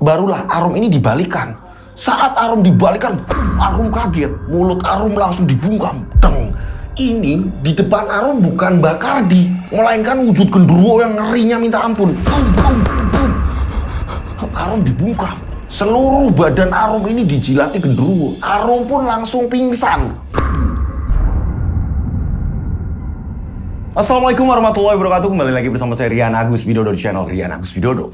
barulah Arum ini dibalikan. Saat Arum dibalikan, Arum kaget. Mulut Arum langsung dibungkam. Deng. Ini di depan Arum bukan Bakardi, melainkan wujud genderuwo yang ngerinya minta ampun. Bum, bum, bum. Arum dibungkam. Seluruh badan Arum ini dijilati genderuwo. Arum pun langsung pingsan. Assalamualaikum warahmatullahi wabarakatuh. Kembali lagi bersama saya Rian Agus Widodo di channel Rian Agus Widodo.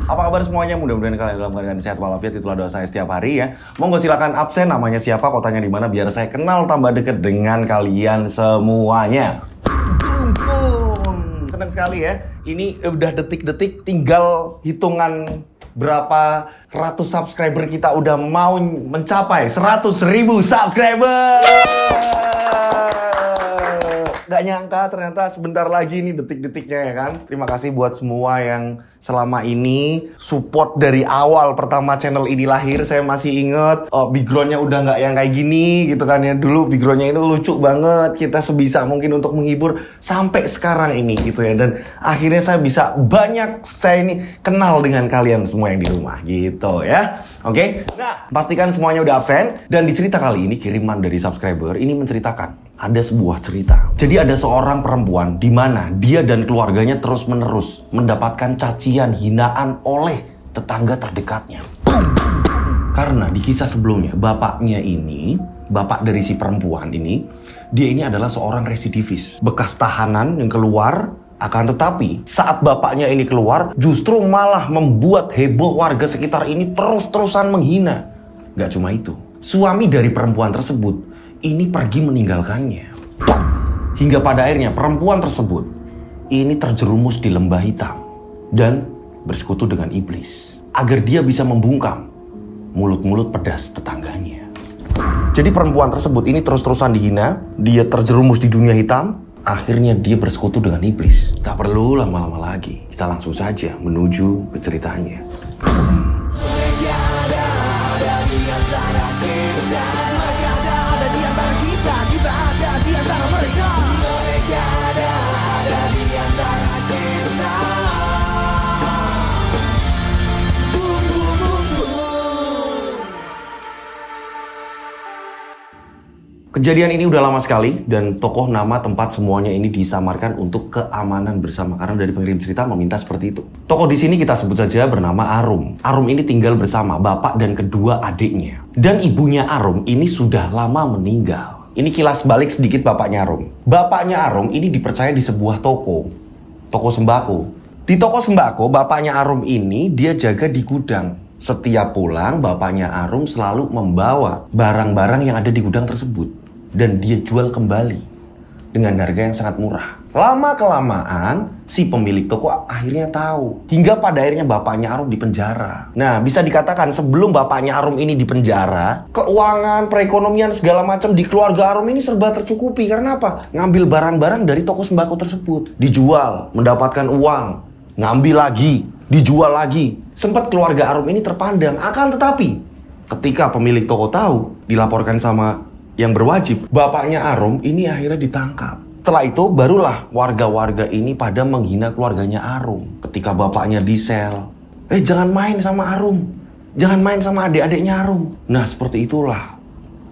Apa kabar semuanya? Mudah-mudahan kalian dalam keadaan sehat walafiat. Itulah doa saya setiap hari ya. Monggo silakan absen, namanya siapa, kotanya di mana, biar saya kenal tambah deket dengan kalian semuanya. Senang sekali ya. Ini udah detik-detik, tinggal hitungan berapa ratus subscriber kita udah mau mencapai 100.000 subscriber. Gak nyangka ternyata sebentar lagi nih detik-detiknya ya kan. Terima kasih buat semua yang selama ini support dari awal pertama channel ini lahir. Saya masih inget backgroundnya udah gak yang kayak gini gitu kan ya. Dulu backgroundnya ini lucu banget. Kita sebisa mungkin untuk menghibur sampai sekarang ini gitu ya. Dan akhirnya saya bisa saya ini kenal dengan kalian semua yang di rumah gitu ya. Oke? Nah, pastikan semuanya udah absen. Dan di cerita kali ini kiriman dari subscriber ini menceritakan ada sebuah cerita. Jadi ada seorang perempuan di mana dia dan keluarganya terus-menerus mendapatkan cacian, hinaan oleh tetangga terdekatnya. Karena di kisah sebelumnya, bapaknya ini, bapak dari si perempuan ini, dia ini adalah seorang residivis. Bekas tahanan yang keluar, akan tetapi saat bapaknya ini keluar, justru malah membuat heboh warga sekitar ini terus-terusan menghina. Gak cuma itu, suami dari perempuan tersebut ini pergi meninggalkannya. Hingga pada akhirnya perempuan tersebut ini terjerumus di lembah hitam dan bersekutu dengan iblis agar dia bisa membungkam mulut-mulut pedas tetangganya. Jadi perempuan tersebut ini terus-terusan dihina, dia terjerumus di dunia hitam, akhirnya dia bersekutu dengan iblis. Tak perlu lama-lama lagi, kita langsung saja menuju ke ceritanya. Kejadian ini udah lama sekali dan tokoh, nama, tempat semuanya ini disamarkan untuk keamanan bersama karena dari pengirim cerita meminta seperti itu. Tokoh di sini kita sebut saja bernama Arum. Arum ini tinggal bersama bapak dan kedua adiknya. Dan ibunya Arum ini sudah lama meninggal. Ini kilas balik sedikit bapaknya Arum. Bapaknya Arum ini dipercaya di sebuah toko sembako. Di toko sembako bapaknya Arum ini dia jaga di gudang. Setiap pulang bapaknya Arum selalu membawa barang-barang yang ada di gudang tersebut. Dan dia jual kembali dengan harga yang sangat murah. Lama-kelamaan si pemilik toko akhirnya tahu. Hingga pada akhirnya bapaknya Arum dipenjara. Nah, bisa dikatakan sebelum bapaknya Arum ini dipenjara, keuangan, perekonomian segala macam di keluarga Arum ini serba tercukupi. Karena apa? Ngambil barang-barang dari toko sembako tersebut. Dijual, mendapatkan uang. Ngambil lagi, dijual lagi. Sempat keluarga Arum ini terpandang. Akan tetapi ketika pemilik toko tahu, dilaporkan sama yang berwajib, bapaknya Arum ini akhirnya ditangkap. Setelah itu barulah warga-warga ini pada menghina keluarganya Arum. Ketika bapaknya disel, jangan main sama Arum, jangan main sama adik-adiknya Arum. Nah seperti itulah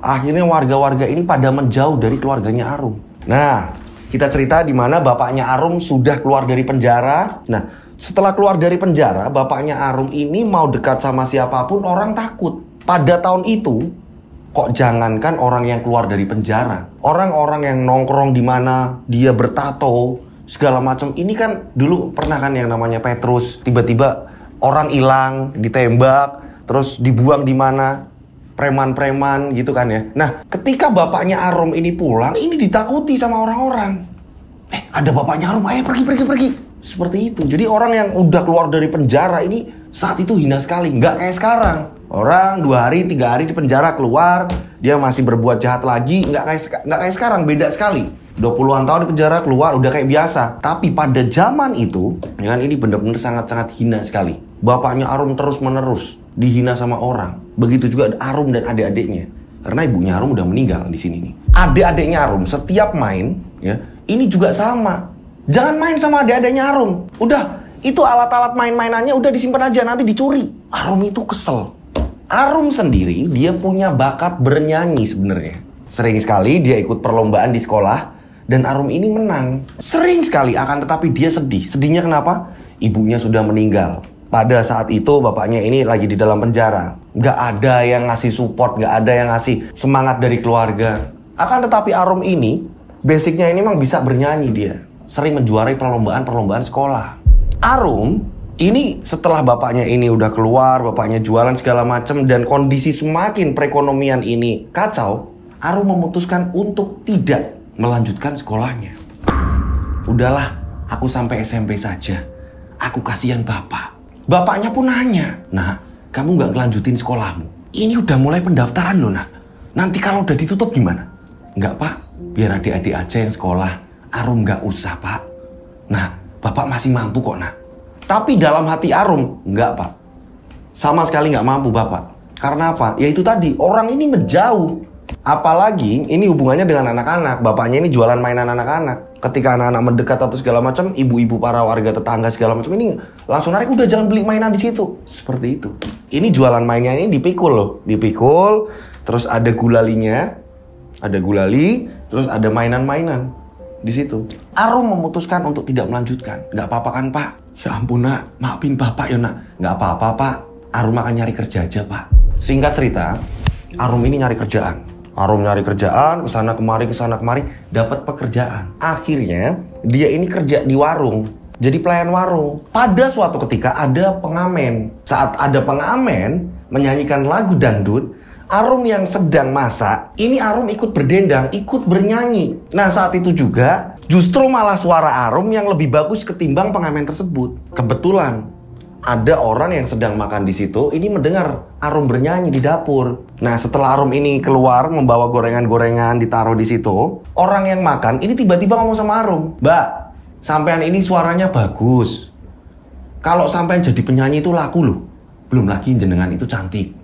akhirnya warga-warga ini pada menjauh dari keluarganya Arum. Nah kita cerita di mana bapaknya Arum sudah keluar dari penjara. Nah setelah keluar dari penjara, bapaknya Arum ini mau dekat sama siapapun orang takut. Pada tahun itu kok jangankan orang yang keluar dari penjara, orang-orang yang nongkrong di mana dia bertato segala macam. Ini kan dulu pernah kan yang namanya Petrus, tiba-tiba orang hilang, ditembak, terus dibuang di mana, preman-preman gitu kan ya. Nah, ketika bapaknya Arum ini pulang, ini ditakuti sama orang-orang. Ada bapaknya Arum, ayo pergi. Seperti itu. Jadi orang yang udah keluar dari penjara ini saat itu hina sekali, nggak kayak sekarang. Orang 2 hari, 3 hari di penjara keluar, dia masih berbuat jahat lagi, nggak kayak sekarang, beda sekali. 20-an tahun di penjara keluar udah kayak biasa. Tapi pada zaman itu, ya kan, ini benar-benar sangat-sangat hina sekali. Bapaknya Arum terus-menerus dihina sama orang. Begitu juga Arum dan adik-adiknya. Karena ibunya Arum udah meninggal di sini nih. Adik-adiknya Arum setiap main, ya, ini juga sama. Jangan main sama adik-adiknya Arum. Udah, Itu alat-alat main-mainannya udah disimpan aja, nanti dicuri. Arum itu kesel. Arum sendiri, dia punya bakat bernyanyi sebenarnya. Sering sekali dia ikut perlombaan di sekolah, dan Arum ini menang. Sering sekali, akan tetapi dia sedih. Sedihnya kenapa? Ibunya sudah meninggal. Pada saat itu bapaknya ini lagi di dalam penjara. Gak ada yang ngasih support, gak ada yang ngasih semangat dari keluarga. Akan tetapi Arum ini, basicnya ini memang bisa bernyanyi dia. Sering menjuarai perlombaan-perlombaan sekolah. Arum ini setelah bapaknya ini udah keluar, bapaknya jualan segala macam, dan kondisi semakin perekonomian ini kacau, Arum memutuskan untuk tidak melanjutkan sekolahnya. Udahlah, aku sampai SMP saja. Aku kasihan bapak. Bapaknya pun nanya, "Nah, kamu nggak ngelanjutin sekolahmu? Ini udah mulai pendaftaran loh, nak. Nanti kalau udah ditutup gimana?" "Nggak, Pak. Biar adik-adik aja yang sekolah. Arum nggak usah, Pak." "Nah, bapak masih mampu kok, nak." Tapi dalam hati Arum, "Nggak, Pak. Sama sekali nggak mampu, bapak." Karena apa? Ya itu tadi, orang ini menjauh. Apalagi ini hubungannya dengan anak-anak. Bapaknya ini jualan mainan anak-anak. Ketika anak-anak mendekat atau segala macam, ibu-ibu para warga tetangga segala macam ini langsung narik, "Udah jangan beli mainan di situ." Seperti itu. Ini jualan mainnya ini dipikul loh. Dipikul, terus ada gulalinya. Ada gulali, terus ada mainan-mainan di situ. Arum memutuskan untuk tidak melanjutkan. "Nggak apa-apa kan, Pak?" "Ya ampun, nak. Maafin bapak ya, nak." "Nggak apa-apa, Pak. Arum akan nyari kerja aja, Pak." Singkat cerita, Arum ini nyari kerjaan. Arum nyari kerjaan, kesana kemari, dapat pekerjaan. Akhirnya, dia ini kerja di warung. Jadi pelayan warung. Pada suatu ketika ada pengamen. Saat ada pengamen menyanyikan lagu dangdut, Arum yang sedang masak, ini Arum ikut berdendang, ikut bernyanyi. Nah, saat itu juga, justru malah suara Arum yang lebih bagus ketimbang pengamen tersebut. Kebetulan, ada orang yang sedang makan di situ, ini mendengar Arum bernyanyi di dapur. Nah, setelah Arum ini keluar membawa gorengan-gorengan ditaruh di situ, orang yang makan ini tiba-tiba ngomong sama Arum, "Mbak, sampean ini suaranya bagus. Kalau sampean jadi penyanyi itu laku loh. Belum lagi jenengan itu cantik.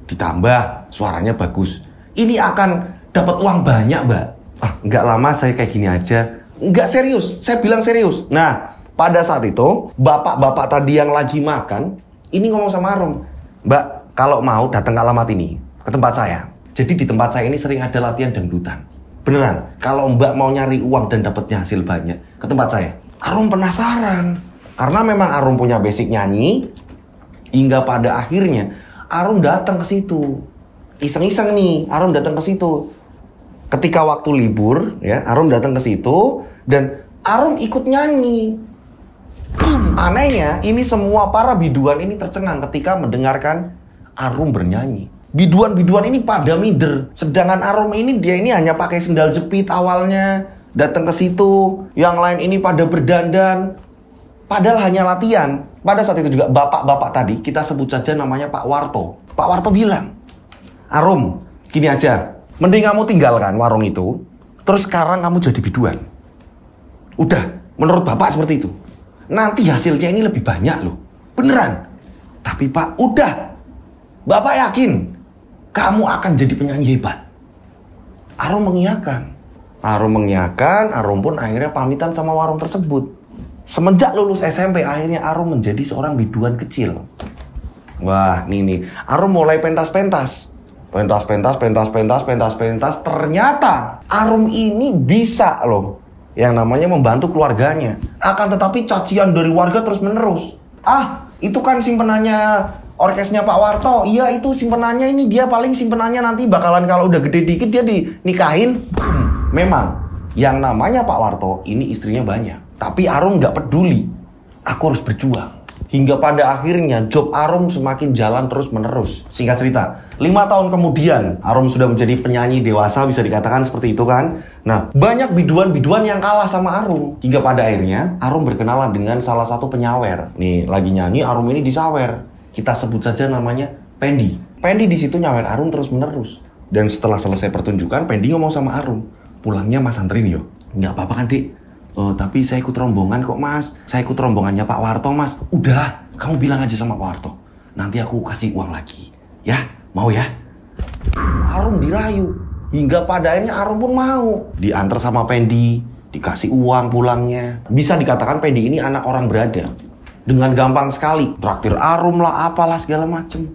Ditambah suaranya bagus. Ini akan dapat uang banyak, Mbak." "Ah, nggak lama saya kayak gini aja." "Nggak serius, saya bilang serius." Nah, pada saat itu, bapak-bapak tadi yang lagi makan, ini ngomong sama Arum, "Mbak, kalau mau datang ke alamat ini, ke tempat saya. Jadi di tempat saya ini sering ada latihan dangdutan. Beneran, kalau Mbak mau nyari uang dan dapatnya hasil banyak, ke tempat saya." Arum penasaran. Karena memang Arum punya basic nyanyi, hingga pada akhirnya Arum datang ke situ. Iseng-iseng nih, Arum datang ke situ. Ketika waktu libur, ya, Arum datang ke situ, dan Arum ikut nyanyi. Anehnya, ini semua para biduan ini tercengang ketika mendengarkan Arum bernyanyi. Biduan-biduan ini pada minder. Sedangkan Arum ini, dia ini hanya pakai sendal jepit awalnya. Datang ke situ. Yang lain ini pada berdandan. Padahal hanya latihan. Pada saat itu juga bapak-bapak tadi, kita sebut saja namanya Pak Warto. Pak Warto bilang, "Arum, gini aja. Mending kamu tinggalkan warung itu. Terus sekarang kamu jadi biduan. Udah, menurut bapak seperti itu. Nanti hasilnya ini lebih banyak loh. Beneran. Tapi Pak, udah. Bapak yakin kamu akan jadi penyanyi hebat." Arum mengiyakan. Arum pun akhirnya pamitan sama warung tersebut. Semenjak lulus SMP, akhirnya Arum menjadi seorang biduan kecil. Wah, nih. Arum mulai pentas-pentas. Pentas. Ternyata Arum ini bisa loh yang namanya membantu keluarganya. Akan tetapi cacian dari warga terus menerus. "Ah, itu kan simpenannya orkesnya Pak Warto." "Iya, itu simpenannya ini, dia paling simpenannya nanti bakalan kalau udah gede dikit dia dinikahin." Memang yang namanya Pak Warto ini istrinya banyak. Tapi Arum gak peduli. Aku harus berjuang. Hingga pada akhirnya job Arum semakin jalan terus menerus. Singkat cerita, 5 tahun kemudian Arum sudah menjadi penyanyi dewasa, bisa dikatakan seperti itu kan. Nah, banyak biduan-biduan yang kalah sama Arum. Hingga pada akhirnya Arum berkenalan dengan salah satu penyawer. Nih, lagi nyanyi Arum ini disawer. Kita sebut saja namanya Pendi. Pendi di situ nyawer Arum terus menerus. Dan setelah selesai pertunjukan, Pendi ngomong sama Arum, "Pulangnya Mas anterin yo." "Nggak apa-apa kan, Dik?" "Oh, tapi saya ikut rombongan kok, Mas. Saya ikut rombongannya Pak Warto, Mas." "Udah, kamu bilang aja sama Pak Warto. Nanti aku kasih uang lagi. Ya, mau ya?" Arum dirayu. Hingga pada akhirnya Arum pun mau. Diantar sama Pendi, dikasih uang pulangnya. Bisa dikatakan Pendi ini anak orang berada. Dengan gampang sekali. Traktir Arum lah, apalah segala macem.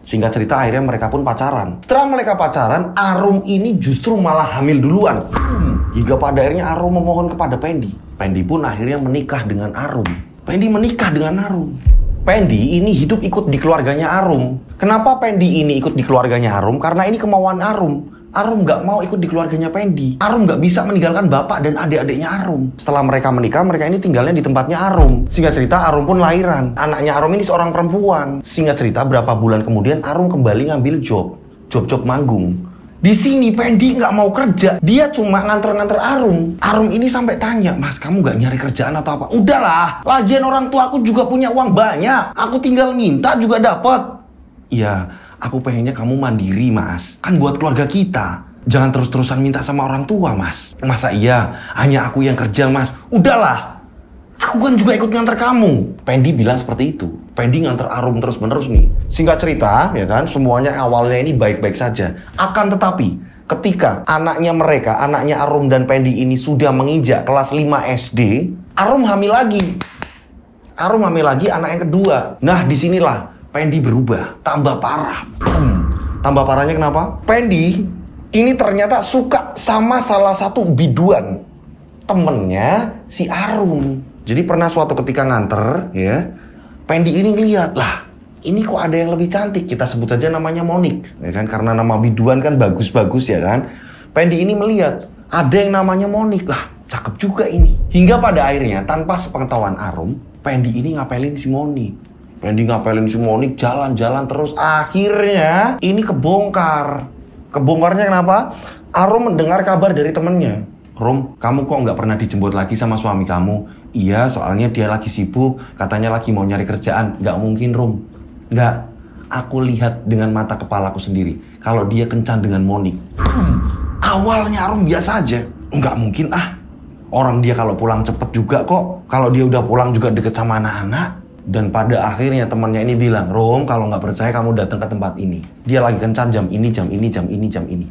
Singkat cerita akhirnya mereka pun pacaran. Setelah mereka pacaran, Arum ini justru malah hamil duluan. Hingga pada akhirnya Arum memohon kepada Pendi. Pendi pun akhirnya menikah dengan Arum. Pendi menikah dengan Arum. Pendi ini hidup ikut di keluarganya Arum. Kenapa Pendi ini ikut di keluarganya Arum? Karena ini kemauan Arum. Arum nggak mau ikut di keluarganya Pendi. Arum nggak bisa meninggalkan bapak dan adik-adiknya Arum. Setelah mereka menikah, mereka ini tinggalnya di tempatnya Arum. Singkat cerita, Arum pun lahiran. Anaknya Arum ini seorang perempuan. Singkat cerita, berapa bulan kemudian Arum kembali ngambil job manggung. Di sini Pendi nggak mau kerja. Dia cuma nganter-nganter Arum. Arum ini sampai tanya, "Mas, kamu nggak nyari kerjaan atau apa?" "Udahlah, lagian orang tua aku juga punya uang banyak. Aku tinggal minta juga dapat." "Iya, aku pengennya kamu mandiri, Mas. Kan buat keluarga kita. Jangan terus-terusan minta sama orang tua, Mas." "Masa iya? Hanya aku yang kerja, Mas." "Udahlah, aku kan juga ikut nganter kamu." Pendi bilang seperti itu. Pendi nganter Arum terus-menerus nih. Singkat cerita, ya kan, semuanya awalnya ini baik-baik saja. Akan tetapi, ketika anaknya Arum dan Pendi ini sudah menginjak kelas 5 SD, Arum hamil lagi. Arum hamil lagi anak yang kedua. Nah, disinilah Pendi berubah, tambah parah. Tambah parahnya kenapa? Pendi ini ternyata suka sama salah satu biduan temennya si Arum. Jadi pernah suatu ketika nganter, ya, Pendi ini lihat, lah, ini kok ada yang lebih cantik. Kita sebut saja namanya Monik, ya kan? Karena nama biduan kan bagus-bagus, ya kan? Pendi ini melihat ada yang namanya Monik, lah, cakep juga ini. Hingga pada akhirnya tanpa sepengetahuan Arum, Pendi ini ngapelin si Monik. Pendi ngapelin si Monik, jalan-jalan terus. Akhirnya ini kebongkar. Kebongkarnya kenapa? Arum mendengar kabar dari temennya. "Rum, kamu kok nggak pernah dijemput lagi sama suami kamu?" "Iya, soalnya dia lagi sibuk. Katanya lagi mau nyari kerjaan." "Nggak mungkin, Rum. Nggak. Aku lihat dengan mata kepalaku sendiri. Kalau dia kencan dengan Monik." Awalnya Arum biasa aja. "Nggak mungkin ah. Orang dia kalau pulang cepet juga kok. Kalau dia udah pulang juga deket sama anak-anak." Dan pada akhirnya temannya ini bilang, "Rom, kalau nggak percaya kamu datang ke tempat ini. Dia lagi kencan jam ini, jam ini, jam ini, jam ini."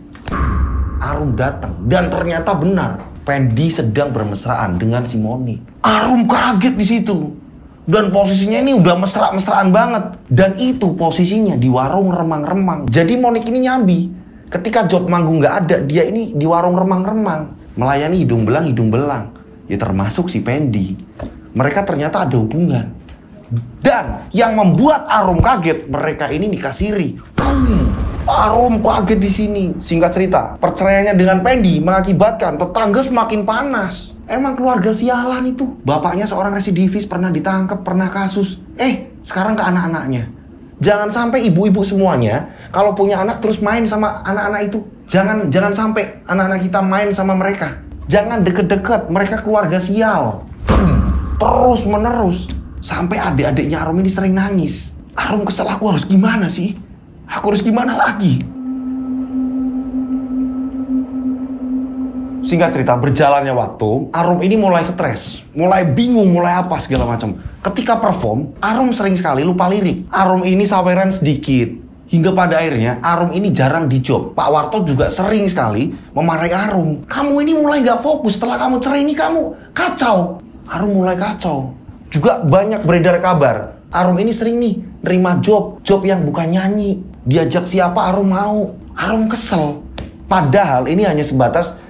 Arum datang dan ternyata benar, Pendi sedang bermesraan dengan si Monik. Arum kaget di situ. Dan posisinya ini udah mesra-mesraan banget. Dan itu posisinya di warung remang-remang. Jadi Monik ini nyambi. Ketika job manggung nggak ada, dia ini di warung remang-remang, melayani hidung belang. Ya termasuk si Pendi. Mereka ternyata ada hubungan. Dan yang membuat Arum kaget, mereka ini dikasiri. Arum kaget di sini. Singkat cerita, perceraiannya dengan Pendi mengakibatkan tetangga semakin panas. Emang keluarga sialan itu. Bapaknya seorang residivis, pernah ditangkap, pernah kasus. Sekarang ke anak-anaknya. Jangan sampai ibu-ibu semuanya kalau punya anak terus main sama anak-anak itu. Jangan sampai anak-anak kita main sama mereka. Jangan deket-deket, mereka keluarga sial. Terus menerus. Sampai adik-adiknya Arum ini sering nangis. Arum kesel, aku harus gimana sih? Aku harus gimana lagi? Singkat cerita, berjalannya waktu, Arum ini mulai stres, mulai bingung, mulai apa segala macam. Ketika perform, Arum sering sekali lupa lirik. Arum ini saweran sedikit. Hingga pada akhirnya, Arum ini jarang di job. Pak Warto juga sering sekali memarahi Arum. "Kamu ini mulai gak fokus, setelah kamu cerai ini kamu kacau." Arum mulai kacau. Juga banyak beredar kabar, Arum ini sering nih nerima job yang bukan nyanyi. Diajak siapa Arum mau. Arum kesel. Padahal ini hanya sebatas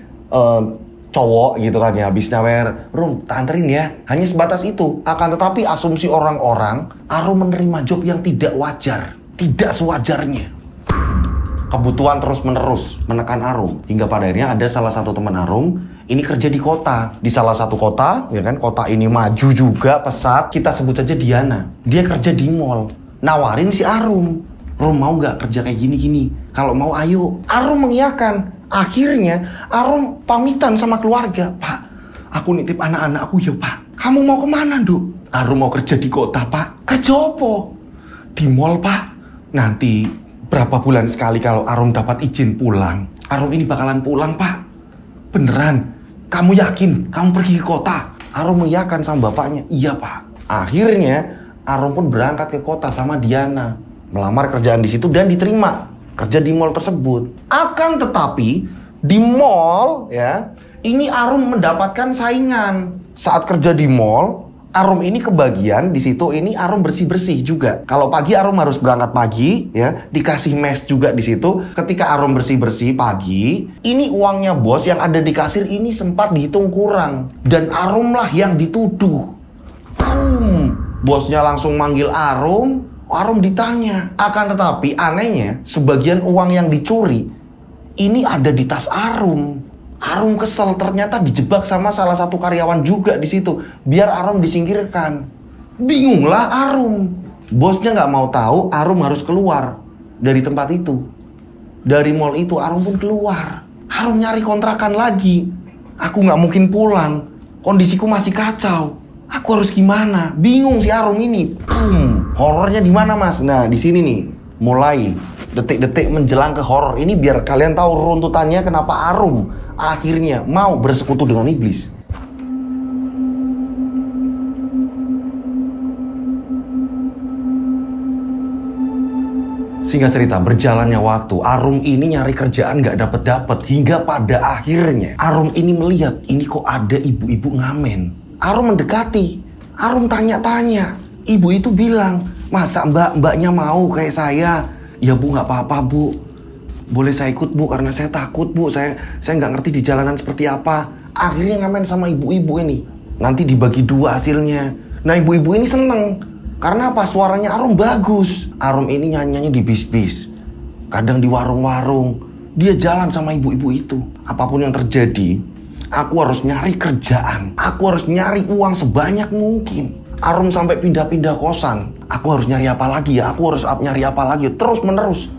cowok gitu kan ya, habis nyawer, "Rum, tak anterin ya." Hanya sebatas itu. Akan tetapi asumsi orang-orang, Arum menerima job yang tidak wajar, tidak sewajarnya. Kebutuhan terus-menerus menekan Arum. Hingga pada akhirnya ada salah satu teman Arum ini kerja di kota. Di salah satu kota, ya kan, kota ini maju juga, pesat. Kita sebut saja Diana. Dia kerja di mall. Nawarin si Arum, "Rum, mau nggak kerja kayak gini-gini? Kalau mau ayo." Arum mengiyakan. Akhirnya Arum pamitan sama keluarga. "Pak, aku nitip anak-anakku ya, Pak." "Kamu mau kemana, Duk?" "Arum mau kerja di kota, Pak." "Kerja apa?" "Di mall, Pak. Nanti berapa bulan sekali kalau Arum dapat izin pulang, Arum ini bakalan pulang, Pak." "Beneran? Kamu yakin kamu pergi ke kota?" Arum mengiyakan sama bapaknya. "Iya, Pak." Akhirnya Arum pun berangkat ke kota sama Diana, melamar kerjaan di situ dan diterima kerja di mall tersebut. Akan tetapi di mall, ya, ini Arum mendapatkan saingan. Saat kerja di mall, Arum ini kebagian di situ, ini Arum bersih-bersih juga. Kalau pagi Arum harus berangkat pagi ya, dikasih mes juga di situ. Ketika Arum bersih-bersih pagi, ini uangnya bos yang ada di kasir ini sempat dihitung kurang dan Arum lah yang dituduh. Bosnya langsung manggil Arum, Arum ditanya. Akan tetapi anehnya, sebagian uang yang dicuri ini ada di tas Arum. Arum kesel, ternyata dijebak sama salah satu karyawan juga di situ, biar Arum disingkirkan. Bingunglah Arum. Bosnya nggak mau tahu, Arum harus keluar dari tempat itu. Dari mall itu Arum pun keluar. Arum nyari kontrakan lagi. Aku nggak mungkin pulang. Kondisiku masih kacau. Aku harus gimana? Bingung si Arum ini. Horornya di mana mas? Nah di sini nih, mulai detik-detik menjelang ke horor ini biar kalian tahu runtutannya kenapa Arum akhirnya mau bersekutu dengan iblis. Singkat cerita, berjalannya waktu, Arum ini nyari kerjaan gak dapet-dapet. Hingga pada akhirnya, Arum ini melihat, ini kok ada ibu-ibu ngamen. Arum mendekati, Arum tanya-tanya. Ibu itu bilang, masa mbaknya mau kayak saya? Ya bu, gak apa-apa bu. Boleh saya ikut bu, karena saya takut bu. Saya nggak ngerti di jalanan seperti apa. Akhirnya ngamen sama ibu-ibu ini. Nanti dibagi dua hasilnya. Nah ibu-ibu ini seneng. Karena apa? Suaranya Arum bagus. Arum ini nyanyi di bis-bis. Kadang di warung-warung. Dia jalan sama ibu-ibu itu. Apapun yang terjadi, aku harus nyari kerjaan. Aku harus nyari uang sebanyak mungkin. Arum sampai pindah-pindah kosan. Aku harus nyari apa lagi ya? Aku harus nyari apa lagi? Terus menerus.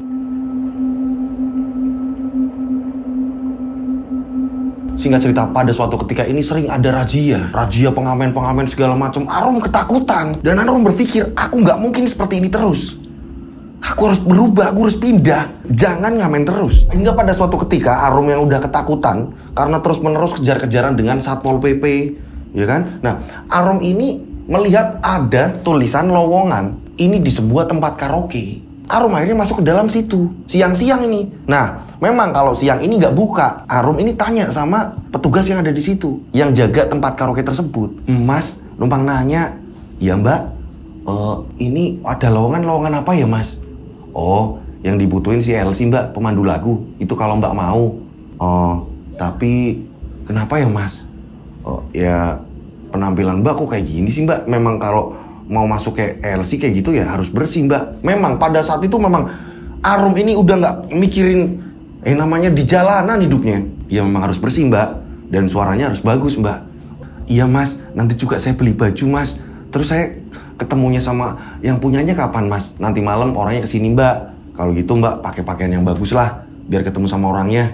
Singkat cerita, pada suatu ketika ini sering ada razia pengamen-pengamen segala macam. Arum ketakutan dan Arum berpikir, aku nggak mungkin seperti ini terus. Aku harus berubah, aku harus pindah. Jangan ngamen terus. Hingga pada suatu ketika Arum yang udah ketakutan karena terus-menerus kejar-kejaran dengan Satpol PP, ya kan? Nah, Arum ini melihat ada tulisan lowongan ini di sebuah tempat karaoke. Arum akhirnya masuk ke dalam situ siang-siang ini. Nah, memang kalau siang ini nggak buka. Arum ini tanya sama petugas yang ada di situ, yang jaga tempat karaoke tersebut. Mas, numpang nanya. Ya mbak, ini ada lowongan apa ya mas? Oh, yang dibutuhin si Elsie mbak, pemandu lagu. Itu kalau mbak mau. Oh, tapi kenapa ya mas? Oh, ya penampilan mbak kok kayak gini sih mbak. Memang kalau mau masuk ke LC kayak gitu ya harus bersih mbak. Memang pada saat itu memang Arum ini udah nggak mikirin namanya di jalanan hidupnya. Ya memang harus bersih mbak. Dan suaranya harus bagus mbak. Iya mas, nanti juga saya beli baju mas. Terus saya ketemunya sama yang punyanya kapan mas? Nanti malam orangnya kesini mbak. Kalau gitu mbak pakai pakaian yang bagus lah, biar ketemu sama orangnya.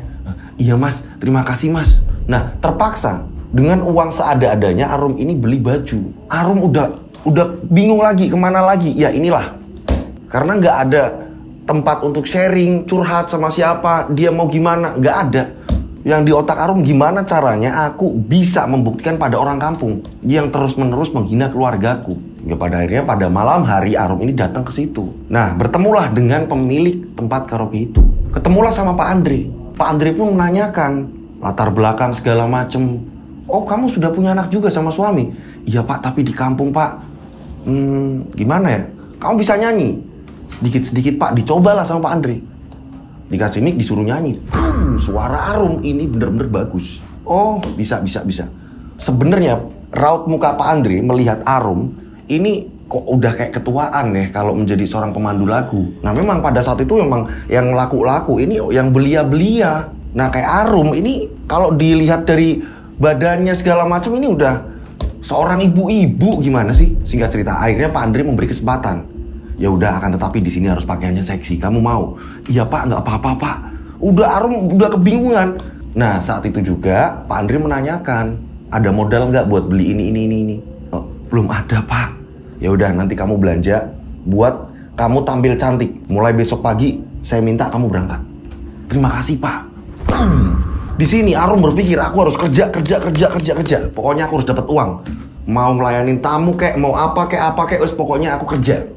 Iya mas, terima kasih mas. Nah terpaksa dengan uang seada-adanya Arum ini beli baju. Arum udah bingung lagi, kemana lagi? Ya inilah. Karena nggak ada tempat untuk sharing, curhat sama siapa, dia mau gimana, nggak ada. Yang di otak Arum, gimana caranya aku bisa membuktikan pada orang kampung yang terus-menerus menghina keluargaku. Ya pada akhirnya pada malam hari Arum ini datang ke situ. Nah, bertemulah dengan pemilik tempat karaoke itu. Ketemulah sama Pak Andre. Pak Andre pun menanyakan latar belakang segala macem. Oh, kamu sudah punya anak juga sama suami? Iya Pak, tapi di kampung Pak. Gimana ya? Kamu bisa nyanyi? Sedikit-sedikit Pak, dicobalah sama Pak Andre. Dikasih mic, disuruh nyanyi. Suara Arum ini bener-bener bagus. Oh, bisa. Sebenarnya raut muka Pak Andre melihat Arum ini kok udah kayak ketuaan ya kalau menjadi seorang pemandu lagu. Nah memang pada saat itu memang yang laku-laku ini yang belia-belia. Nah kayak Arum ini kalau dilihat dari badannya segala macam ini udah seorang ibu-ibu gimana sih? Singkat cerita, akhirnya Pak Andre memberi kesempatan. Ya udah, akan tetapi di sini harus pakaiannya seksi. Kamu mau? Iya Pak, nggak apa-apa Pak. Udah Arum udah kebingungan. Nah saat itu juga Pak Andre menanyakan, ada modal nggak buat beli ini? Oh, belum ada Pak. Ya udah, nanti kamu belanja buat kamu tampil cantik. Mulai besok pagi saya minta kamu berangkat. Terima kasih Pak. Di sini Arum berpikir aku harus kerja. Pokoknya aku harus dapat uang. Mau melayanin tamu kek, mau apa kek, pokoknya aku kerja.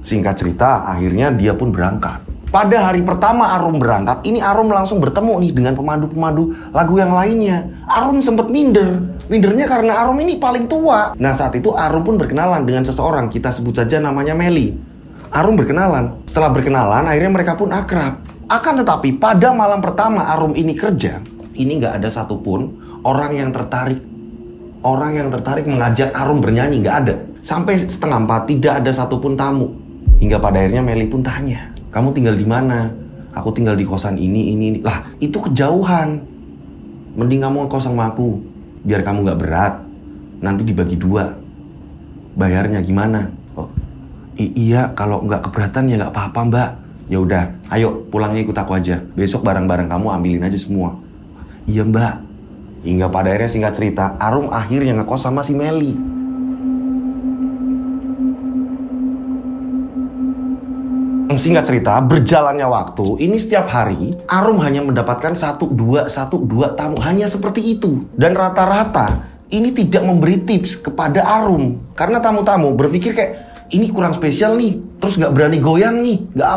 Singkat cerita, akhirnya dia pun berangkat. Pada hari pertama Arum berangkat, ini Arum langsung bertemu nih dengan pemandu-pemandu lagu yang lainnya. Arum sempat minder. Mindernya karena Arum ini paling tua. Nah saat itu Arum pun berkenalan dengan seseorang, kita sebut saja namanya Meli. Arum berkenalan. Setelah berkenalan, akhirnya mereka pun akrab. Akan tetapi pada malam pertama Arum ini kerja, ini nggak ada satupun orang yang tertarik. Orang yang tertarik mengajak Arum bernyanyi, nggak ada. Sampai 3:30 tidak ada satupun tamu. Hingga pada akhirnya Meli pun tanya, kamu tinggal di mana? Aku tinggal di kosan ini. Lah, itu kejauhan. Mending kamu ngekos sama aku, biar kamu nggak berat. Nanti dibagi 2. Bayarnya gimana? Oh, iya, kalau nggak keberatan ya nggak apa-apa mbak. Ya udah, ayo pulangnya ikut aku aja. Besok barang-barang kamu ambilin aja semua. Iya mbak. Hingga pada akhirnya singkat cerita, Arum akhirnya ngekos sama si Meli. Singkat cerita, berjalannya waktu, ini setiap hari Arum hanya mendapatkan 1-2 tamu, hanya seperti itu. Dan rata-rata ini tidak memberi tips kepada Arum, karena tamu-tamu berpikir kayak ini kurang spesial nih, terus nggak berani goyang nih, nggak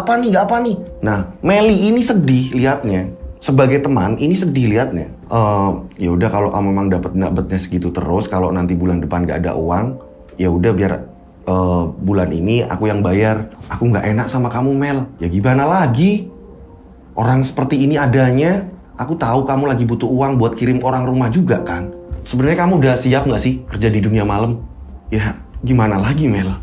apa nih. Nah, Meli ini sedih liatnya, sebagai teman ini sedih liatnya. Ya udah kalau kamu memang dapetnya segitu terus, kalau nanti bulan depan nggak ada uang, ya udah biar bulan ini aku yang bayar. Aku nggak enak sama kamu Mel. Ya gimana lagi? Orang seperti ini adanya. Aku tahu kamu lagi butuh uang buat kirim orang rumah juga kan. Sebenarnya kamu udah siap nggak sih kerja di dunia malam? Ya gimana lagi Mel?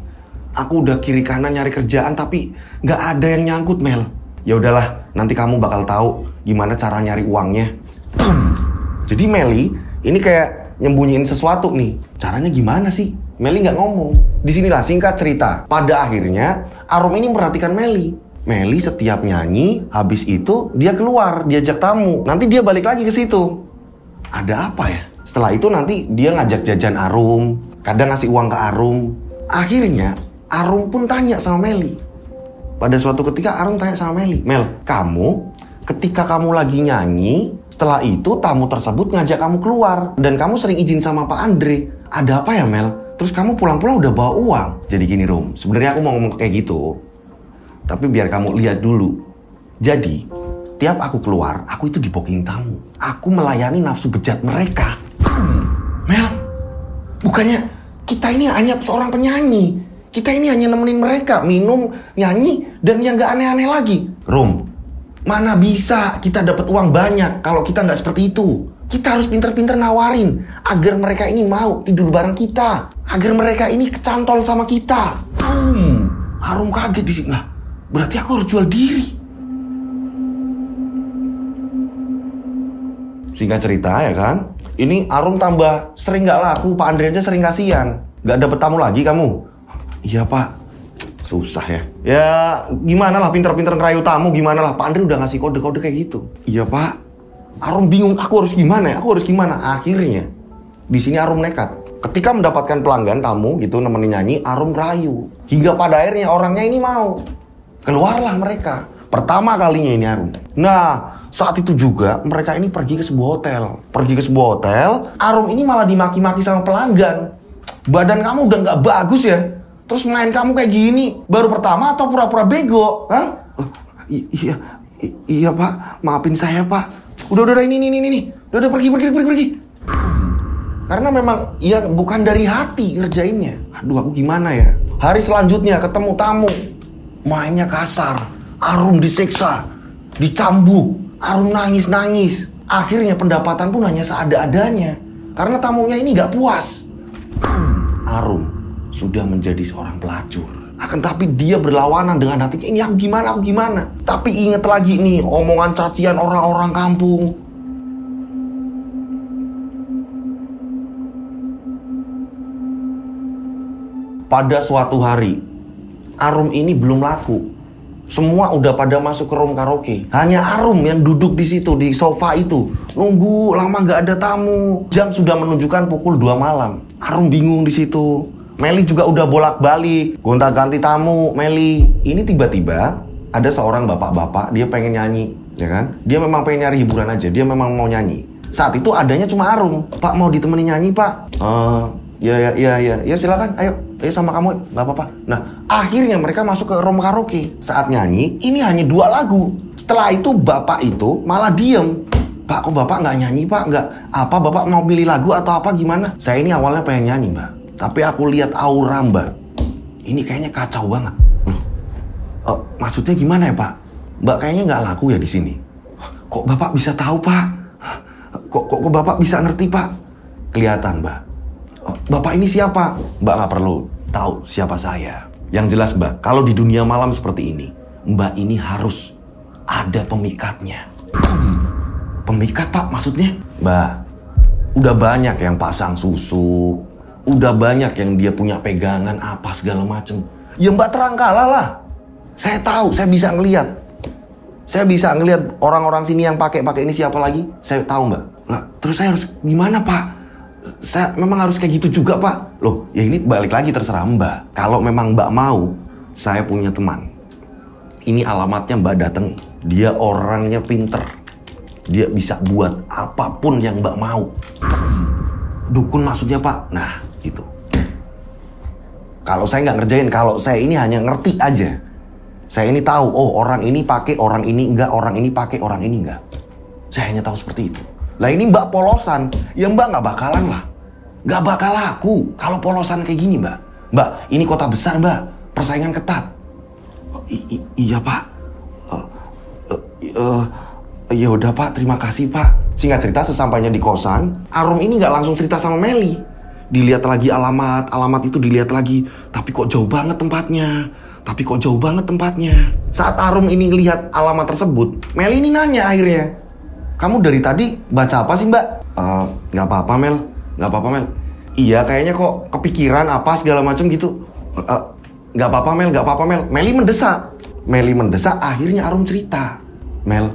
Aku udah kiri kanan nyari kerjaan tapi nggak ada yang nyangkut Mel. Ya udahlah, nanti kamu bakal tahu gimana cara nyari uangnya. Jadi Meli ini kayak nyembunyiin sesuatu nih. Caranya gimana sih? Meli nggak ngomong. Disinilah singkat cerita. Pada akhirnya Arum ini memperhatikan Meli. Meli setiap nyanyi, habis itu dia keluar, diajak tamu. Nanti dia balik lagi ke situ. Ada apa ya? Setelah itu nanti dia ngajak jajan Arum, kadang ngasih uang ke Arum. Akhirnya Arum pun tanya sama Meli. Pada suatu ketika Arum tanya sama Meli, Mel, kamu ketika kamu lagi nyanyi, setelah itu tamu tersebut ngajak kamu keluar dan kamu sering izin sama Pak Andre. Ada apa ya Mel? Terus kamu pulang-pulang udah bawa uang. Jadi gini Rum, sebenarnya aku mau ngomong kayak gitu, tapi biar kamu lihat dulu. Jadi tiap aku keluar, aku itu di booking tamu. Aku melayani nafsu bejat mereka. Mel, bukannya kita ini hanya seorang penyanyi. Kita ini hanya nemenin mereka minum, nyanyi, dan yang gak aneh-aneh lagi. Rum, mana bisa kita dapat uang banyak kalau kita nggak seperti itu. Kita harus pinter-pinter nawarin agar mereka ini mau tidur bareng kita, agar mereka ini kecantol sama kita. Arum kaget di sini. Nah, berarti aku harus jual diri. Singkat cerita ya kan, ini Arum tambah sering nggak laku. Pak Andre aja sering kasihan, nggak dapet tamu lagi kamu. Iya pak, susah ya. Ya gimana lah, pinter-pinter ngerayu tamu gimana lah. Pak Andre udah ngasih kode-kode kayak gitu. Iya pak. Arum bingung, aku harus gimana ya? Aku harus gimana? Akhirnya di sini Arum nekat. Ketika mendapatkan pelanggan tamu gitu nemenin nyanyi, Arum rayu. Hingga pada akhirnya orangnya ini mau. Keluarlah mereka. Pertama kalinya ini Arum. Nah, saat itu juga mereka ini pergi ke sebuah hotel. Arum ini malah dimaki-maki sama pelanggan. Badan kamu udah nggak bagus ya? Terus main kamu kayak gini, baru pertama atau pura-pura bego? Hah? Iya pak, maafin saya pak. Udah ini. Udah pergi. Karena memang ya bukan dari hati ngerjainnya. Aduh aku gimana ya? Hari selanjutnya ketemu tamu, mainnya kasar. Arum disiksa, dicambuk. Arum nangis. Akhirnya pendapatan pun hanya seada-adanya. Karena tamunya ini gak puas. Arum sudah menjadi seorang pelacur. Akan tapi dia berlawanan dengan hatinya. Ini aku gimana? Tapi inget lagi nih omongan cacian orang-orang kampung. Pada suatu hari, Arum ini belum laku. Semua udah pada masuk ke room karaoke. Hanya Arum yang duduk di situ di sofa itu. Nunggu lama gak ada tamu. Jam sudah menunjukkan pukul 2 malam. Arum bingung di situ. Meli juga udah bolak-balik, gonta-ganti tamu. Meli, ini tiba-tiba ada seorang bapak-bapak, dia pengen nyanyi, ya kan? Dia memang pengen nyari hiburan aja, dia memang mau nyanyi. Saat itu adanya cuma Arum. Pak mau ditemani nyanyi pak? Ya silakan, ayo sama kamu, nggak apa-apa. Nah, akhirnya mereka masuk ke room karaoke. Saat nyanyi, ini hanya 2 lagu. Setelah itu bapak itu malah diem. Pak, kok Bapak nggak nyanyi, Pak? Nggak apa, Bapak mau pilih lagu atau apa gimana? Saya ini awalnya pengen nyanyi, Mbak. Tapi aku lihat aura, Mbak. Ini kayaknya kacau banget. Maksudnya gimana ya, Pak? Mbak kayaknya nggak laku ya di sini. Kok Bapak bisa tahu, Pak? Kok Bapak bisa ngerti, Pak? Kelihatan, Mbak. Bapak ini siapa? Mbak nggak perlu tahu siapa saya. Yang jelas, Mbak, kalau di dunia malam seperti ini, Mbak ini harus ada pemikatnya. Pemikat, Pak, maksudnya? Mbak, udah banyak yang pasang susuk, udah banyak yang dia punya pegangan apa segala macem. Ya Mbak terangkalah lah. Saya tahu, saya bisa ngelihat. Saya bisa ngelihat orang-orang sini yang pakai ini siapa lagi? Saya tahu, Mbak. Nah, terus saya harus gimana, Pak? Saya memang harus kayak gitu juga, Pak. Loh, ya ini balik lagi terserah Mbak. Kalau memang Mbak mau, saya punya teman. Ini alamatnya Mbak dateng. Dia orangnya pinter. Dia bisa buat apapun yang Mbak mau. Dukun maksudnya, Pak? Nah, itu. Kalau saya nggak ngerjain, kalau saya ini hanya ngerti aja. Saya ini tahu, oh orang ini pakai, orang ini enggak, orang ini pakai, orang ini enggak. Saya hanya tahu seperti itu. Lah ini Mbak polosan, ya Mbak nggak bakalan lah. Nggak bakal laku kalau polosan kayak gini, Mbak. Mbak, ini kota besar, Mbak. Persaingan ketat. Iya, Pak. Ya udah, Pak, terima kasih, Pak. Singkat cerita, sesampainya di kosan, Arum ini nggak langsung cerita sama Meli. Dilihat lagi alamat itu dilihat lagi. Tapi kok jauh banget tempatnya. Saat Arum ini ngelihat alamat tersebut, Meli ini nanya akhirnya, kamu dari tadi baca apa sih, Mbak? Nggak apa-apa, Mel. Nggak apa-apa, Mel. Iya, kayaknya kok kepikiran apa segala macam gitu. Nggak apa-apa, Mel. Nggak apa-apa, Mel. Meli mendesak, akhirnya Arum cerita. Mel,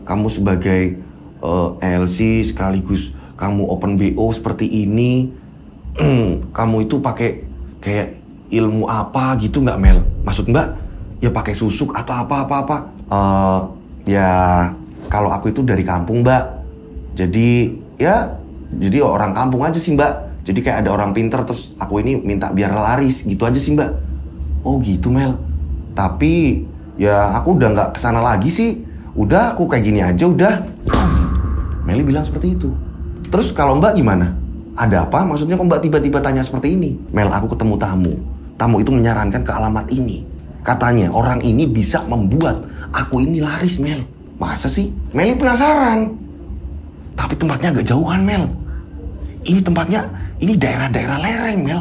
kamu sebagai LC sekaligus kamu open BO seperti ini, kamu itu pakai kayak ilmu apa gitu nggak, Mel? Maksud Mbak, ya pakai susuk atau apa? Ya kalau aku itu dari kampung, Mbak. Jadi orang kampung aja sih, Mbak. Jadi kayak ada orang pinter terus aku ini minta biar laris gitu aja sih, Mbak. Oh gitu, Mel. Tapi ya aku udah nggak kesana lagi sih. Udah aku kayak gini aja udah. Meli bilang seperti itu. Terus kalau Mbak gimana? Ada apa? Maksudnya kok Mbak tiba-tiba tanya seperti ini? Mel, aku ketemu tamu. Tamu itu menyarankan ke alamat ini. Katanya orang ini bisa membuat aku ini laris, Mel. Masa sih? Meli penasaran. Tapi tempatnya agak jauhan, Mel. Ini tempatnya, ini daerah-daerah lereng, Mel.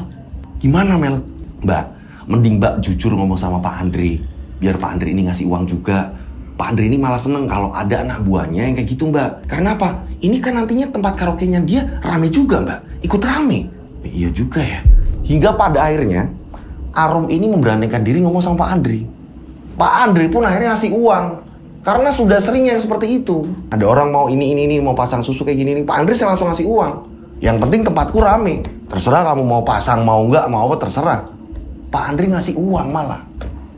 Gimana, Mel? Mbak, mending Mbak jujur ngomong sama Pak Andre. Biar Pak Andre ini ngasih uang juga. Pak Andre ini malah seneng kalau ada anak buahnya yang kayak gitu, Mbak. Karena apa? Ini kan nantinya tempat karaoke-nya dia rame juga, Mbak. Ikut rame. Iya juga ya. Hingga pada akhirnya, Arum ini memberanikan diri ngomong sama Pak Andre. Pak Andre pun akhirnya ngasih uang. Karena sudah sering yang seperti itu. Ada orang mau ini, mau pasang susu kayak gini. Pak Andre saya langsung ngasih uang. Yang penting tempatku rame. Terserah kamu mau pasang, mau nggak, mau apa, terserah. Pak Andre ngasih uang malah.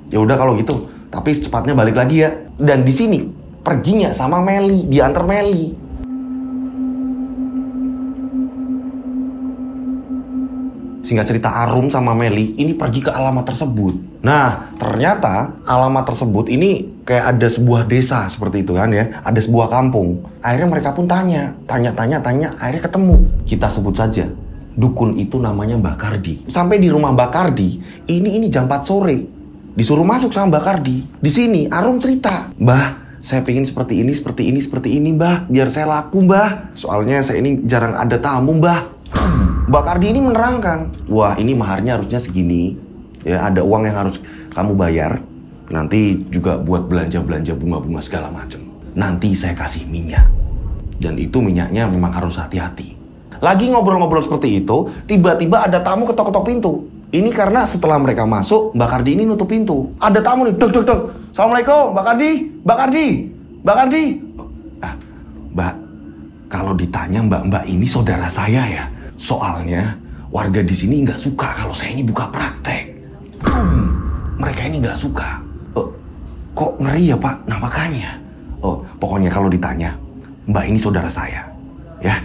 Ya udah kalau gitu. Tapi secepatnya balik lagi ya. Dan di sini perginya sama Meli, diantar Meli. Singkat cerita, Arum sama Meli ini pergi ke alamat tersebut. Nah, ternyata alamat tersebut ini kayak ada sebuah desa seperti itu kan ya. Ada sebuah kampung. Akhirnya mereka pun tanya, akhirnya ketemu. Kita sebut saja, dukun itu namanya Mbak Kardi. Sampai di rumah Mbak Kardi, ini jam 4 sore. Disuruh masuk sama Mbak Kardi. Di sini Arum cerita, Mbah, saya pengen seperti ini, Mbah. Biar saya laku, Mbah. Soalnya saya ini jarang ada tamu, Mbah. Mbak Kardi ini menerangkan, wah ini maharnya harusnya segini. Ya, ada uang yang harus kamu bayar. Nanti juga buat belanja-belanja bunga-bunga segala macam. Nanti saya kasih minyak. Dan itu minyaknya memang harus hati-hati. Lagi ngobrol-ngobrol seperti itu, tiba-tiba ada tamu ketok-ketok pintu. Ini karena setelah mereka masuk, Mbak Kardi ini nutup pintu. Ada tamu nih, dok. Assalamualaikum, Mbak Kardi. Mbak, kalau ditanya Mbak ini saudara saya ya. Soalnya warga di sini nggak suka kalau saya ini buka praktek. Mereka ini nggak suka. Kok ngeri ya, Pak? Nah makanya. Pokoknya kalau ditanya, Mbak ini saudara saya, ya.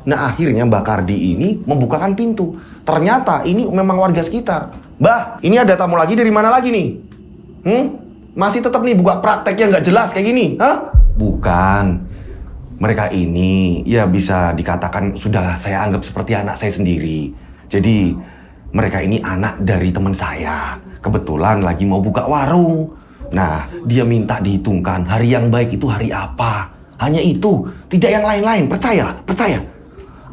Nah akhirnya Mbak Kardi ini membukakan pintu. Ternyata ini memang warga sekitar. Mbah, ini ada tamu lagi dari mana lagi nih? Masih tetap nih buka praktek yang nggak jelas kayak gini? Hah? Bukan. Mereka ini ya bisa dikatakan sudah saya anggap seperti anak saya sendiri. Jadi mereka ini anak dari teman saya. Kebetulan lagi mau buka warung. Nah, dia minta dihitungkan hari yang baik itu hari apa. Hanya itu, tidak yang lain-lain. Percayalah, percaya.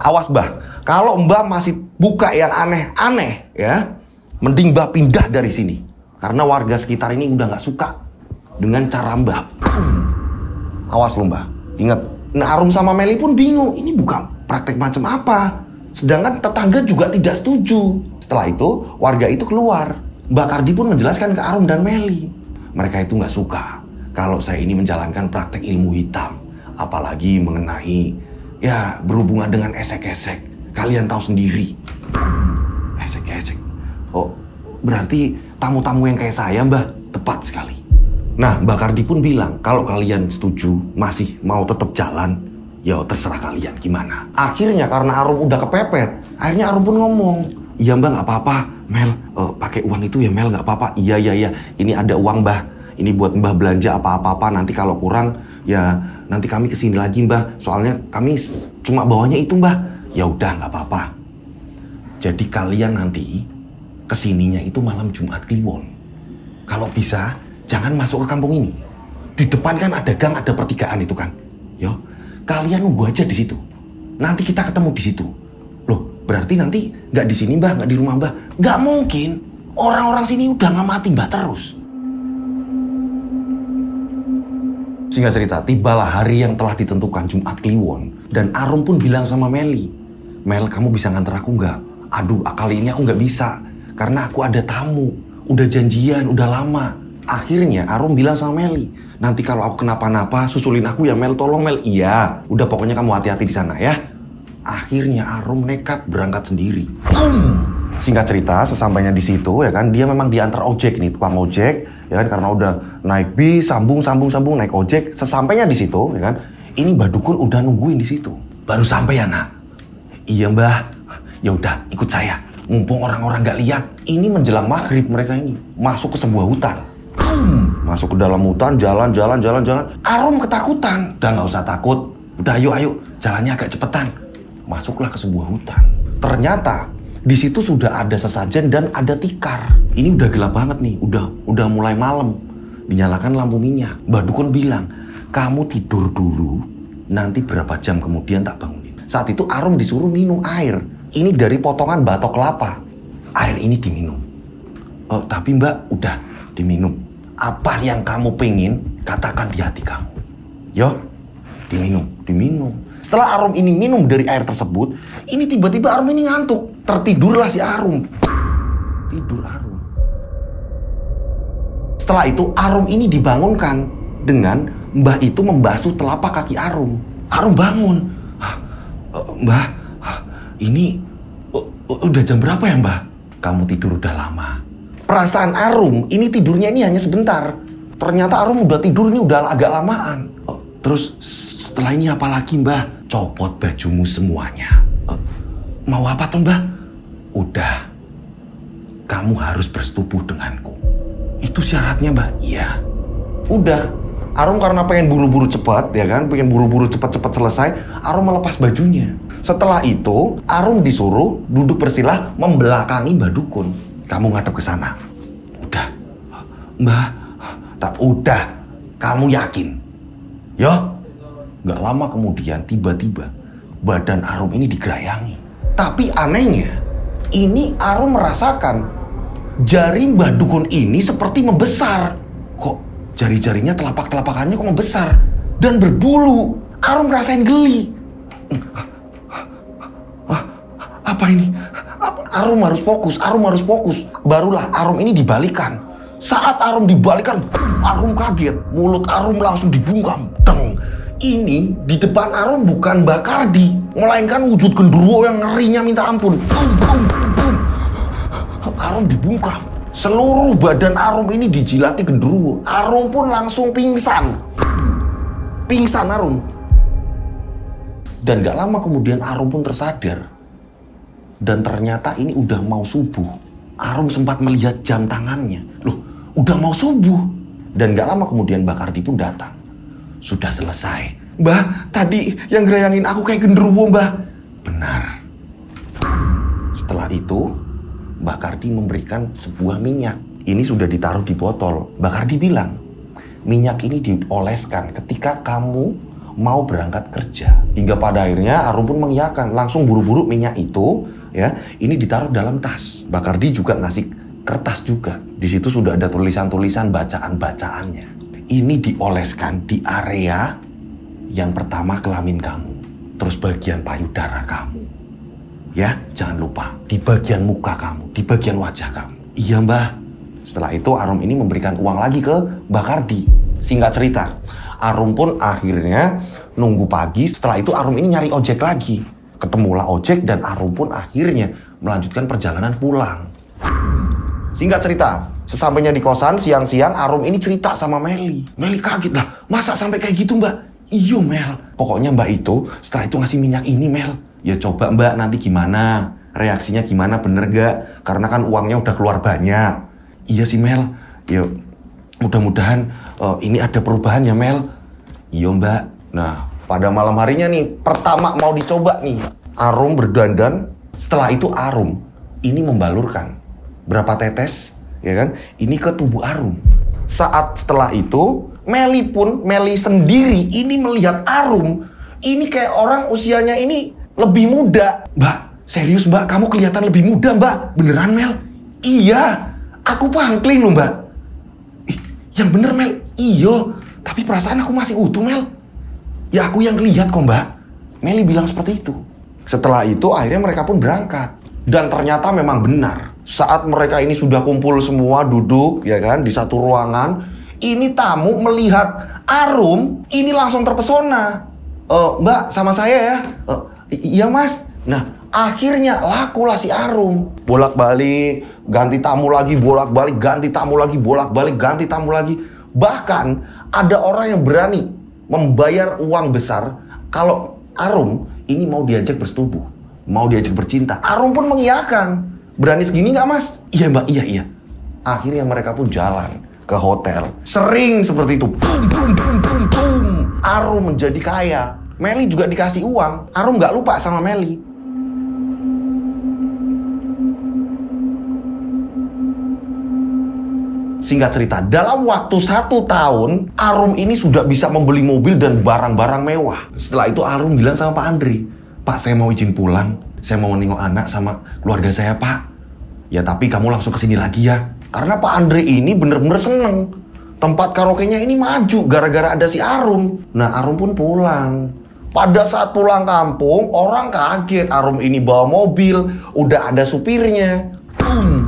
Awas Mbah, kalau Mbah masih buka yang aneh-aneh ya, mending Mbah pindah dari sini. Karena warga sekitar ini udah gak suka dengan cara Mbah. Awas lo Mbah, ingat. Nah, Arum sama Meli pun bingung, ini bukan praktek macam apa. Sedangkan tetangga juga tidak setuju. Setelah itu, warga itu keluar. Mbak Kardi pun menjelaskan ke Arum dan Meli. Mereka itu nggak suka kalau saya ini menjalankan praktek ilmu hitam. Apalagi mengenai, ya berhubungan dengan esek-esek. Kalian tahu sendiri. Esek-esek. Oh, berarti tamu-tamu yang kayak saya, Mbah, tepat sekali. Nah, Mbak Kardi pun bilang, kalau kalian setuju, masih mau tetap jalan, ya terserah kalian gimana. Akhirnya karena Arum udah kepepet, akhirnya Arum pun ngomong, iya Mbak nggak apa-apa, Mel, pakai uang itu ya Mel nggak apa-apa. Iya, ini ada uang Mbah, ini buat Mbah belanja apa-apa, nanti kalau kurang, ya nanti kami kesini lagi Mbah, soalnya kami cuma bawanya itu Mbah. Ya udah nggak apa-apa. Jadi kalian nanti kesininya itu malam Jumat Kliwon. Kalau bisa, jangan masuk ke kampung ini. Di depan kan ada gang, ada pertigaan itu kan. Yo, kalian nunggu aja di situ. Nanti kita ketemu di situ. Loh, berarti nanti nggak di sini Mbah, nggak di rumah Mbah? Nggak mungkin. Orang-orang sini udah ngamati Mbah terus. Singkat cerita, tibalah hari yang telah ditentukan Jumat Kliwon. Dan Arum pun bilang sama Meli, Mel, kamu bisa nganter aku nggak? Aduh, kali ini aku nggak bisa. Karena aku ada tamu. Udah janjian, udah lama. Akhirnya Arum bilang sama Meli, nanti kalau aku kenapa-napa susulin aku ya Mel, tolong Mel. Iya, udah pokoknya kamu hati-hati di sana ya. Akhirnya Arum nekat berangkat sendiri. Singkat cerita, sesampainya di situ ya kan, dia memang diantar ojek nih, tukang ojek ya kan, karena udah naik bis, sambung naik ojek. Sesampainya di situ ya kan, ini Mbah Dukun udah nungguin di situ. Baru sampai ya Nak? Iya Mbah. Ya udah, ikut saya. Mumpung orang-orang nggak lihat, ini menjelang maghrib mereka ini masuk ke sebuah hutan. Masuk ke dalam hutan, jalan. Arum ketakutan. Udah nggak usah takut. Udah ayo, jalannya agak cepetan. Masuklah ke sebuah hutan. Ternyata di situ sudah ada sesajen dan ada tikar. Ini udah gelap banget nih. Udah mulai malam. Dinyalakan lampu minyak. Mbah Dukun bilang, kamu tidur dulu. Nanti berapa jam kemudian tak bangunin. Saat itu Arum disuruh minum air. Ini dari potongan batok kelapa. Air ini diminum. Tapi Mbak, udah diminum. Apa yang kamu pengen, katakan di hati kamu. Yo, diminum. Setelah Arum ini minum dari air tersebut, ini tiba-tiba Arum ini ngantuk. Tertidurlah si Arum. Tidur Arum. Setelah itu Arum ini dibangunkan dengan Mbah itu membasuh telapak kaki Arum. Arum bangun. Mbah, ini udah jam berapa ya Mbah? Kamu tidur udah lama. Perasaan Arum ini tidurnya ini hanya sebentar. Ternyata Arum udah tidur ini udah agak lamaan. Terus setelah ini apa lagi Mbah? Copot bajumu semuanya. Mau apa tuh Mbah? Udah. Kamu harus bersetubuh denganku. Itu syaratnya Mbah. Iya. Udah. Arum karena pengen buru-buru cepat ya kan, pengen buru-buru cepat-cepat selesai, Arum melepas bajunya. Setelah itu, Arum disuruh duduk bersila membelakangi Mbah Dukun. Kamu ngadep ke sana. Udah. Mbah, udah. Kamu yakin? Yo. Gak lama kemudian tiba-tiba badan Arum ini digerayangi. Tapi anehnya, ini Arum merasakan jari Mbah Dukun ini seperti membesar. Kok jari-jarinya, telapak-telapakannya kok membesar dan berbulu. Arum ngerasain geli. Apa ini? Arum harus fokus. Barulah Arum ini dibalikan. Saat Arum dibalikan, Arum kaget. Mulut Arum langsung dibungkam. Deng. Ini di depan Arum bukan Mbak Kardi, melainkan wujud genderuwo yang ngerinya minta ampun. Arum dibungkam. Seluruh badan Arum ini dijilati genderuwo. Arum pun langsung pingsan. Pingsan Arum. Dan gak lama kemudian Arum pun tersadar. Dan ternyata ini udah mau subuh. Arum sempat melihat jam tangannya. Loh, udah mau subuh. Dan gak lama kemudian Mbak Kardi pun datang. Sudah selesai. Mbah, tadi yang gerayangin aku kayak genderuwo, Mbah. Benar. Setelah itu, Mbah Kardi memberikan sebuah minyak. Ini sudah ditaruh di botol. Mbah Kardi bilang, minyak ini dioleskan ketika kamu mau berangkat kerja. Hingga pada akhirnya Arum pun mengiyakan. Langsung buru-buru minyak itu, ya, ini ditaruh dalam tas. Mbah Kardi juga ngasih kertas juga. Di situ sudah ada tulisan-tulisan bacaan-bacaannya. Ini dioleskan di area yang pertama kelamin kamu, terus bagian payudara kamu. Ya, jangan lupa di bagian muka kamu, di bagian wajah kamu. Iya, Mbah. Setelah itu Arum ini memberikan uang lagi ke Mbah Kardi. Singkat cerita, Arum pun akhirnya nunggu pagi. Setelah itu Arum ini nyari ojek lagi. Ketemulah ojek dan Arum pun akhirnya melanjutkan perjalanan pulang. Singkat cerita, sesampainya di kosan siang-siang Arum ini cerita sama Meli. Meli kaget lah, masa sampai kayak gitu, Mbak? Iyo, Mel. Pokoknya Mbak itu setelah itu ngasih minyak ini, Mel. Ya coba Mbak nanti gimana? Reaksinya gimana, bener gak? Karena kan uangnya udah keluar banyak. Iya sih, Mel. Ya mudah-mudahan ini ada perubahan ya, Mel. Iya, Mbak. Nah, pada malam harinya nih, pertama mau dicoba nih, Arum berdandan. Setelah itu Arum ini membalurkan berapa tetes, ya kan? Ini ke tubuh Arum. Saat setelah itu, Meli sendiri ini melihat Arum ini kayak orang usianya ini lebih muda. Mbak, serius Mbak, kamu kelihatan lebih muda, Mbak. Beneran, Mel? Iya, aku pangkling loh, Mbak. Yang bener, Mel. Iyo, tapi perasaan aku masih utuh, Mel. Ya aku yang lihat kok, Mbak. Meli bilang seperti itu. Setelah itu akhirnya mereka pun berangkat. Dan ternyata memang benar. Saat mereka ini sudah kumpul semua, duduk ya kan di satu ruangan, ini tamu melihat Arum ini langsung terpesona. Mbak, sama saya ya. Iya, Mas. Nah, akhirnya lakulah si Arum. Bolak-balik, ganti tamu lagi, bolak-balik, ganti tamu lagi, bolak-balik, ganti tamu lagi. Bahkan ada orang yang berani membayar uang besar kalau Arum ini mau diajak bersetubuh, mau diajak bercinta. Arum pun mengiyakan. Berani segini nggak, Mas? Iya, Mbak, iya. Akhirnya mereka pun jalan ke hotel. Sering seperti itu. Boom, boom, boom, boom, boom. Arum menjadi kaya. Meli juga dikasih uang. Arum nggak lupa sama Meli. Singkat cerita, dalam waktu 1 tahun, Arum ini sudah bisa membeli mobil dan barang-barang mewah. Setelah itu Arum bilang sama Pak Andri, Pak, saya mau izin pulang. Saya mau menengok anak sama keluarga saya, Pak. Ya tapi kamu langsung kesini lagi ya. Karena Pak Andre ini bener-bener seneng. Tempat karaoke-nya ini maju gara-gara ada si Arum. Nah, Arum pun pulang. Pada saat pulang kampung, orang kaget. Arum ini bawa mobil, udah ada supirnya.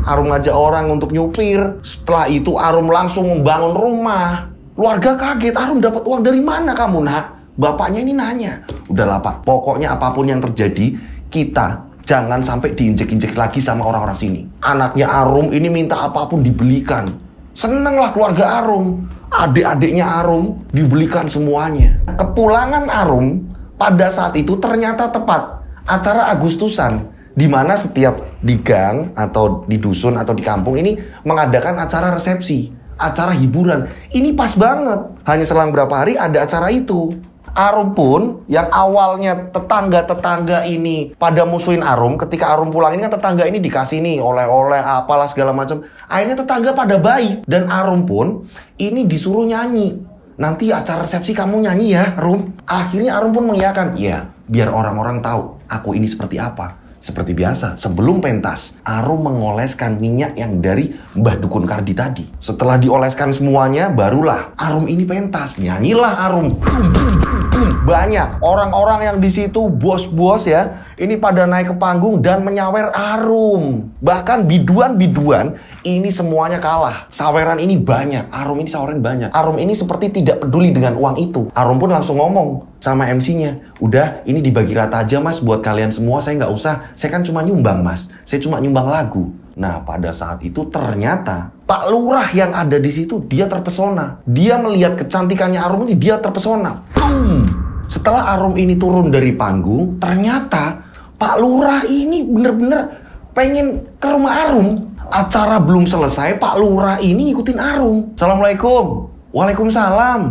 Arum ngajak orang untuk nyupir. Setelah itu Arum langsung membangun rumah. Keluarga kaget, Arum dapat uang dari mana kamu, Nak? Bapaknya ini nanya. Udahlah, Pak, pokoknya apapun yang terjadi, kita jangan sampai diinjek-injek lagi sama orang-orang sini. Anaknya Arum ini minta apapun dibelikan. Senenglah keluarga Arum. Adik-adiknya Arum dibelikan semuanya. Kepulangan Arum pada saat itu ternyata tepat acara Agustusan, di mana setiap di gang atau di dusun atau di kampung ini mengadakan acara resepsi, acara hiburan. Ini pas banget. Hanya selang berapa hari ada acara itu. Arum pun yang awalnya tetangga-tetangga ini pada musuhin Arum, ketika Arum pulang ini kan tetangga ini dikasih nih oleh-oleh apalah segala macam. Akhirnya tetangga pada baik dan Arum pun ini disuruh nyanyi. Nanti acara resepsi kamu nyanyi ya, Rum. Akhirnya Arum pun mengiyakan. Iya, biar orang-orang tahu aku ini seperti apa. Seperti biasa, sebelum pentas, Arum mengoleskan minyak yang dari Mbah Dukun Kardi tadi. Setelah dioleskan semuanya, barulah Arum ini pentas. Nyanyilah Arum. Boom, boom, boom, boom. Banyak orang-orang yang di situ, bos-bos ya, ini pada naik ke panggung dan menyawer Arum. Bahkan biduan-biduan, ini semuanya kalah. Saweran ini banyak, Arum ini saweran banyak. Arum ini seperti tidak peduli dengan uang itu. Arum pun langsung ngomong sama MC-nya, udah ini dibagi rata aja Mas buat kalian semua, saya nggak usah. Saya kan cuma nyumbang, Mas. Saya cuma nyumbang lagu. Nah, pada saat itu ternyata Pak Lurah yang ada di situ, dia terpesona. Dia melihat kecantikannya Arum ini, dia terpesona. Boom! Setelah Arum ini turun dari panggung, ternyata Pak Lurah ini bener-bener pengen ke rumah Arum. Acara belum selesai, Pak Lurah ini ngikutin Arum. Assalamualaikum. Waalaikumsalam.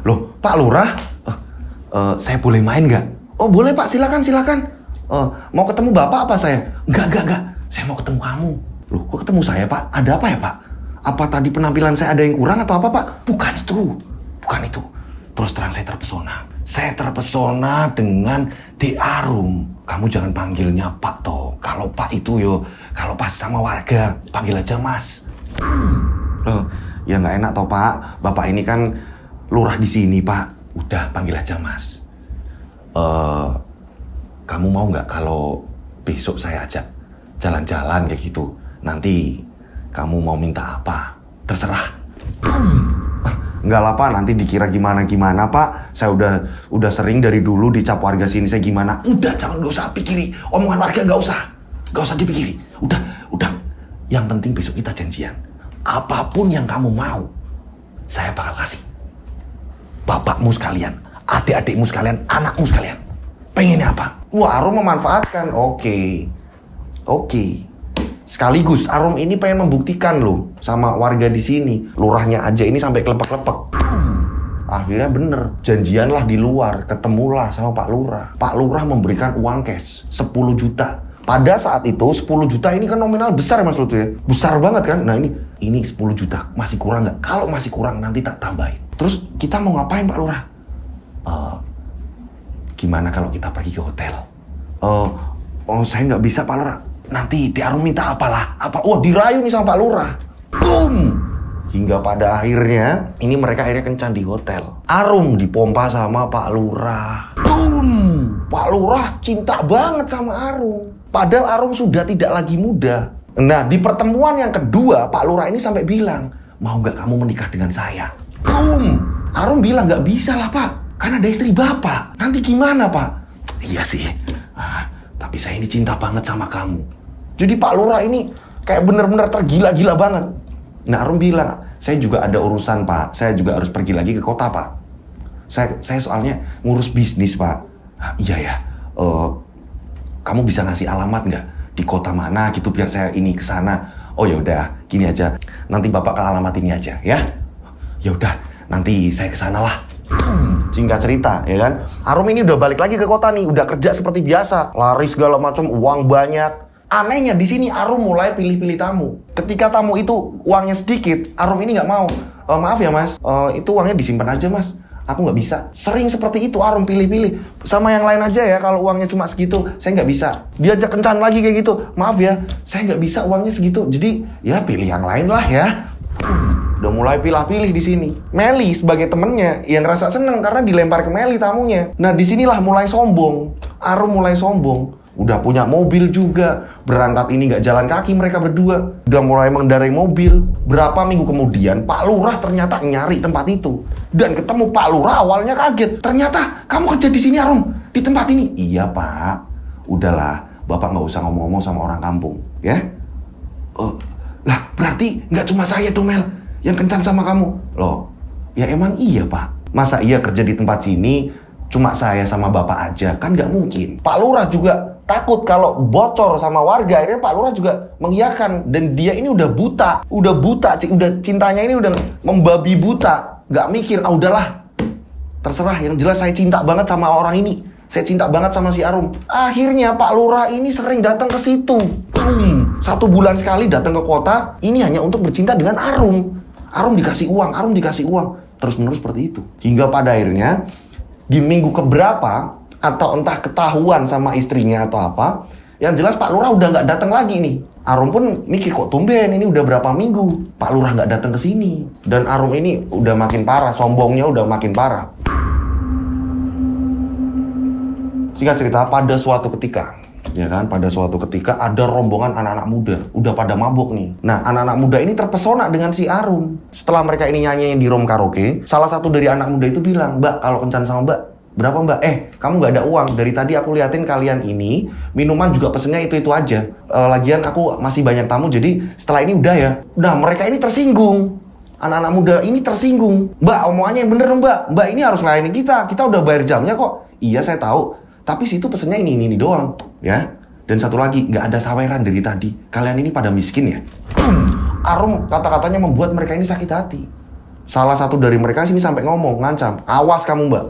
Loh, Pak Lurah? Saya boleh main nggak? Oh boleh Pak, silakan. Mau ketemu Bapak apa saya? Enggak. Saya mau ketemu kamu. Loh, kok ketemu saya Pak? Ada apa ya Pak? Apa tadi penampilan saya ada yang kurang atau apa Pak? Bukan itu. Terus terang saya terpesona. Saya terpesona dengan De Arum. Kamu jangan panggilnya Pak toh. Kalau Pak itu kalau pas sama warga, panggil aja Mas. Ya nggak enak toh Pak. Bapak ini kan lurah di sini Pak. Udah panggil aja Mas. Kamu mau nggak kalau besok saya ajak jalan-jalan kayak gitu? Nanti kamu mau minta apa? Terserah. Enggak lah Pak, nanti dikira gimana Pak. Saya udah sering dari dulu dicap warga sini saya gimana. Udah, nggak usah pikiri. Omongan warga nggak usah dipikiri. Udah. Yang penting besok kita janjian. Apapun yang kamu mau, saya bakal kasih. Bapakmu sekalian, adik-adikmu sekalian, anakmu sekalian. Pengennya apa? Wah, Arum memanfaatkan. Oke. Sekaligus Arum ini pengen membuktikan loh sama warga di sini. Lurahnya aja ini sampai kelepek-kelepek. Akhirnya bener, janjianlah di luar, ketemulah sama Pak Lurah. Pak Lurah memberikan uang cash 10 juta. Pada saat itu 10 juta ini kan nominal besar Mas Lutu ya. Besar banget kan? Nah ini 10 juta. Masih kurang nggak? Kalau masih kurang nanti tak tambahin. Terus kita mau ngapain Pak Lurah? Gimana kalau kita pergi ke hotel? Saya nggak bisa Pak Lurah. Nanti De Arum minta apalah. Dirayu nih sama Pak Lurah. Boom! Hingga pada akhirnya, ini mereka akhirnya kencan di hotel. Arum dipompa sama Pak Lurah. Boom! Pak Lurah cinta banget sama Arum. Padahal Arum sudah tidak lagi muda. Nah, di pertemuan yang kedua, Pak Lurah ini sampai bilang, mau nggak kamu menikah dengan saya? Boom! Arum bilang, nggak bisa lah Pak. Kan ada istri Bapak. Nanti gimana Pak? Iya sih. Tapi saya ini cinta banget sama kamu. Jadi Pak Lurah ini kayak bener-bener tergila-gila banget. Nah Arum bilang, saya juga ada urusan Pak. Saya juga harus pergi lagi ke kota Pak. Saya soalnya ngurus bisnis Pak. Iya ya. Kamu bisa ngasih alamat nggak? Di kota mana gitu biar saya ini kesana. Oh ya udah, gini aja. Nanti Bapak ke alamat ini aja ya. Ya udah, nanti saya kesana lah. Singkat cerita, ya kan? Arum ini udah balik lagi ke kota nih, udah kerja seperti biasa, lari segala macam, uang banyak. Anehnya di sini Arum mulai pilih-pilih tamu. Ketika tamu itu uangnya sedikit, Arum ini nggak mau. Maaf ya Mas, itu uangnya disimpan aja Mas. Aku nggak bisa. Sering seperti itu Arum pilih-pilih. Sama yang lain aja ya, kalau uangnya cuma segitu, saya nggak bisa. Diajak kencan lagi kayak gitu. Maaf ya, saya nggak bisa uangnya segitu. Jadi ya pilih yang lain lah ya. Udah mulai pilih-pilih di sini. Meli sebagai temennya yang ngerasa seneng karena dilempar ke Meli tamunya. Nah disinilah mulai sombong. Arum mulai sombong. Udah punya mobil juga. Berangkat ini nggak jalan kaki mereka berdua. Udah mulai mengendarai mobil. Berapa minggu kemudian Pak Lurah ternyata nyari tempat itu. Dan ketemu Pak Lurah awalnya kaget. Ternyata kamu kerja di sini Arum. Di tempat ini. Iya Pak. Udahlah. Bapak nggak usah ngomong-ngomong sama orang kampung. Ya. Lah berarti nggak cuma saya tuh Mel yang kencan sama kamu. Loh, ya emang iya Pak. Masa iya kerja di tempat sini cuma saya sama Bapak aja? Kan nggak mungkin. Pak Lurah juga takut kalau bocor sama warga. Akhirnya Pak Lurah juga mengiyakan. Dan dia ini udah buta. Udah cintanya ini udah membabi buta. Nggak mikir, udahlah. Terserah, yang jelas saya cinta banget sama orang ini. Saya cinta banget sama si Arum. Akhirnya Pak Lurah ini sering datang ke situ. 1 bulan sekali datang ke kota. Ini hanya untuk bercinta dengan Arum. Arum dikasih uang. Terus-menerus seperti itu. Hingga pada akhirnya, di minggu keberapa, atau entah ketahuan sama istrinya atau apa, yang jelas Pak Lurah udah nggak datang lagi nih. Arum pun mikir, kok tumben ini udah berapa minggu Pak Lurah nggak datang ke sini. Dan Arum ini udah makin parah, sombongnya udah makin parah. Singkat cerita, pada suatu ketika, pada suatu ketika ada rombongan anak-anak muda, udah pada mabuk nih. Nah, anak-anak muda ini terpesona dengan si Arum. Setelah mereka ini nyanyi di room karaoke, salah satu dari anak muda itu bilang, Mbak, kalau kencan sama Mbak, berapa Mbak? Kamu nggak ada uang. Dari tadi aku liatin kalian ini, minuman juga pesennya itu-itu aja. Lagian aku masih banyak tamu, jadi setelah ini udah ya. Nah, mereka ini tersinggung. Anak-anak muda ini tersinggung. Mbak, omongannya yang bener Mbak. Mbak ini harus layani kita. Kita udah bayar jamnya kok. Iya, saya tahu. Tapi situ pesennya ini doang, ya. Dan satu lagi, nggak ada saweran dari tadi. Kalian ini pada miskin ya. Arum kata-katanya membuat mereka ini sakit hati. Salah satu dari mereka sini sampai ngomong, ngancam, awas kamu Mbak.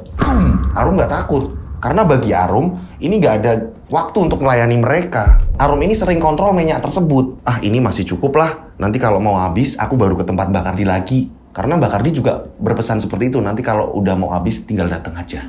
Arum nggak takut. Karena bagi Arum, ini nggak ada waktu untuk melayani mereka. Arum ini sering kontrol minyak tersebut. Ah, ini masih cukup lah. Nanti kalau mau habis, aku baru ke tempat Mbak Kardi lagi. Karena Mbak Kardi juga berpesan seperti itu. Nanti kalau udah mau habis, tinggal datang aja.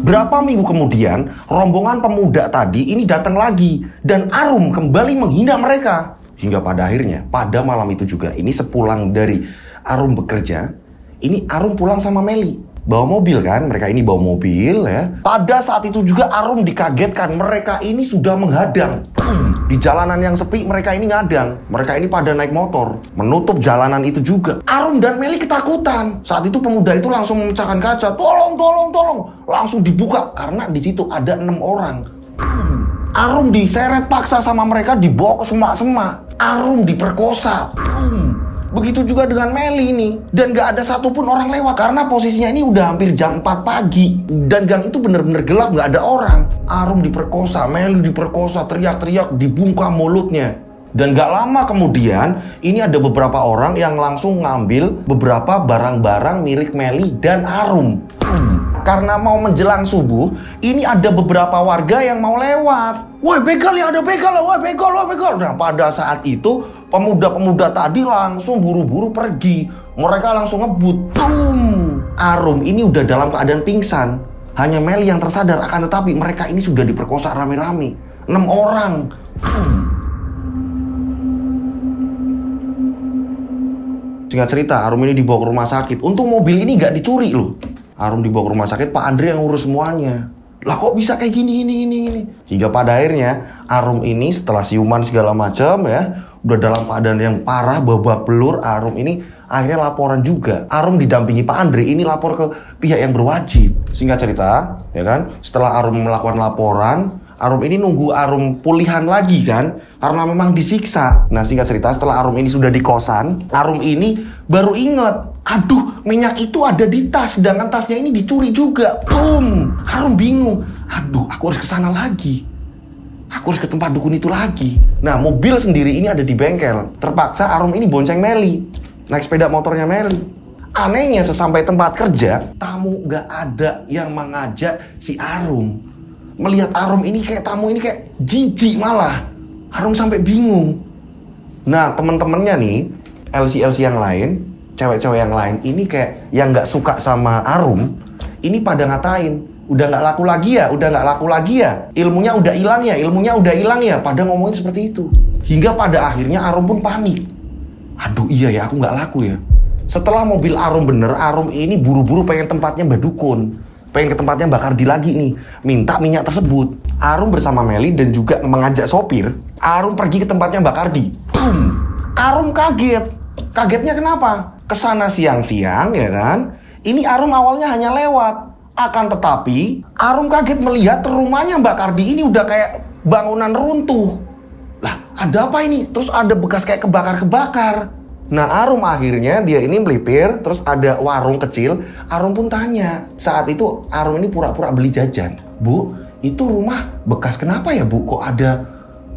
Berapa minggu kemudian, rombongan pemuda tadi ini datang lagi. Dan Arum kembali menghina mereka. Hingga pada akhirnya, pada malam itu juga, ini sepulang dari Arum bekerja, ini Arum pulang sama Meli. Bawa mobil kan, mereka ini bawa mobil ya. Pada saat itu juga Arum dikagetkan, mereka ini sudah menghadang. Di jalanan yang sepi mereka ini ngadang. Mereka ini pada naik motor, menutup jalanan itu juga. Arum dan Meli ketakutan. Saat itu pemuda itu langsung memecahkan kaca. Tolong, tolong, tolong. Langsung dibuka karena di situ ada 6 orang. Arum diseret paksa sama mereka, dibawa ke semak-semak. Arum diperkosa. Begitu juga dengan Meli ini. Dan gak ada satupun orang lewat. Karena posisinya ini udah hampir jam 4 pagi. Dan gang itu bener-bener gelap, gak ada orang. Arum diperkosa, Meli diperkosa, teriak-teriak, dibungkam mulutnya. Dan gak lama kemudian, ini ada beberapa orang yang langsung ngambil beberapa barang-barang milik Meli dan Arum. Karena mau menjelang subuh, ini ada beberapa warga yang mau lewat. Woi begal ya, ada begal, woi begal, woi begal. Nah pada saat itu, pemuda-pemuda tadi langsung buru-buru pergi. Mereka langsung ngebut. Arum ini udah dalam keadaan pingsan. Hanya Meli yang tersadar, akan tetapi mereka ini sudah diperkosa rame-rame. 6 orang. Singkat cerita, Arum ini dibawa ke rumah sakit. Untung mobil ini gak dicuri loh. Arum dibawa ke rumah sakit, Pak Andre yang ngurus semuanya. Lah kok bisa kayak gini. Hingga pada akhirnya, Arum ini setelah siuman segala macam ya, udah dalam keadaan yang parah, babak belur, Arum ini akhirnya laporan juga. Arum didampingi Pak Andre ini lapor ke pihak yang berwajib. Singkat cerita, ya kan, setelah Arum melakukan laporan, Arum ini nunggu Arum pulihan lagi kan, karena memang disiksa. Nah singkat cerita, setelah Arum ini sudah di kosan, Arum ini baru inget, aduh minyak itu ada di tas, sedangkan tasnya ini dicuri juga. Arum bingung, aduh aku harus kesana lagi. Aku harus ke tempat dukun itu lagi. Nah mobil sendiri ini ada di bengkel. Terpaksa Arum ini bonceng Meli, naik sepeda motornya Meli. Anehnya sesampai tempat kerja, tamu gak ada yang mengajak si Arum. Melihat Arum ini kayak tamu ini kayak jijik malah. Arum sampai bingung. Nah teman-temannya nih, LC yang lain, cewek-cewek yang lain, ini kayak yang gak suka sama Arum, ini pada ngatain, udah gak laku lagi ya, ilmunya udah hilang ya, pada ngomongin seperti itu. Hingga pada akhirnya Arum pun panik. Aduh iya ya, aku gak laku ya. Setelah mobil Arum bener, Arum ini buru-buru pengen tempatnya Mbak Dukun. Pengen ke tempatnya Mbak Kardi lagi nih, minta minyak tersebut. Arum bersama Meli dan juga mengajak sopir, Arum pergi ke tempatnya Mbak Kardi. Arum kaget. Kagetnya kenapa? Kesana siang-siang ya kan. Ini Arum awalnya hanya lewat. Akan tetapi, Arum kaget melihat rumahnya Mbak Kardi ini udah kayak bangunan runtuh. Lah, ada apa ini? Terus ada bekas kayak kebakar-kebakar. Nah Arum akhirnya dia ini melipir, terus ada warung kecil. Arum pun tanya. Saat itu Arum ini pura-pura beli jajan. Bu, itu rumah bekas kenapa ya Bu? Kok ada